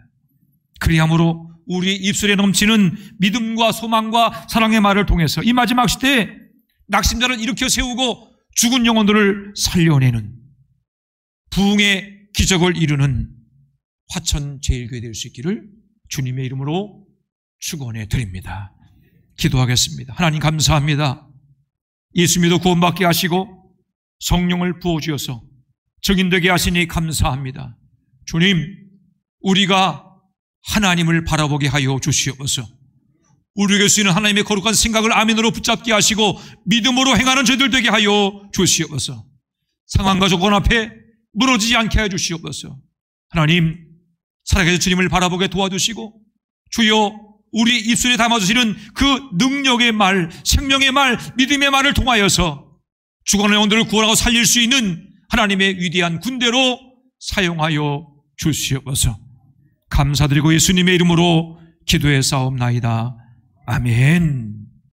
그리함으로 우리의 입술에 넘치는 믿음과 소망과 사랑의 말을 통해서 이 마지막 시대에 낙심자를 일으켜 세우고 죽은 영혼들을 살려내는 부흥의 기적을 이루는 화천 제일교회 될 수 있기를 주님의 이름으로 축원해 드립니다. 기도하겠습니다. 하나님 감사합니다. 예수 믿어 구원받게 하시고 성령을 부어주셔서 증인되게 하시니 감사합니다. 주님, 우리가 하나님을 바라보게 하여 주시옵소서. 우리에게 쓰이는 하나님의 거룩한 생각을 아멘으로 붙잡게 하시고 믿음으로 행하는 저희들 되게 하여 주시옵소서. 상황과 조건 앞에 무너지지 않게 해 주시옵소서. 하나님, 살아계신 주님을 바라보게 도와주시고 주여, 우리 입술에 담아주시는 그 능력의 말, 생명의 말, 믿음의 말을 통하여서 죽어가는 영혼들을 구원하고 살릴 수 있는 하나님의 위대한 군대로 사용하여 주시옵소서. 감사드리고 예수님의 이름으로 기도해 싸움나이다. 아멘.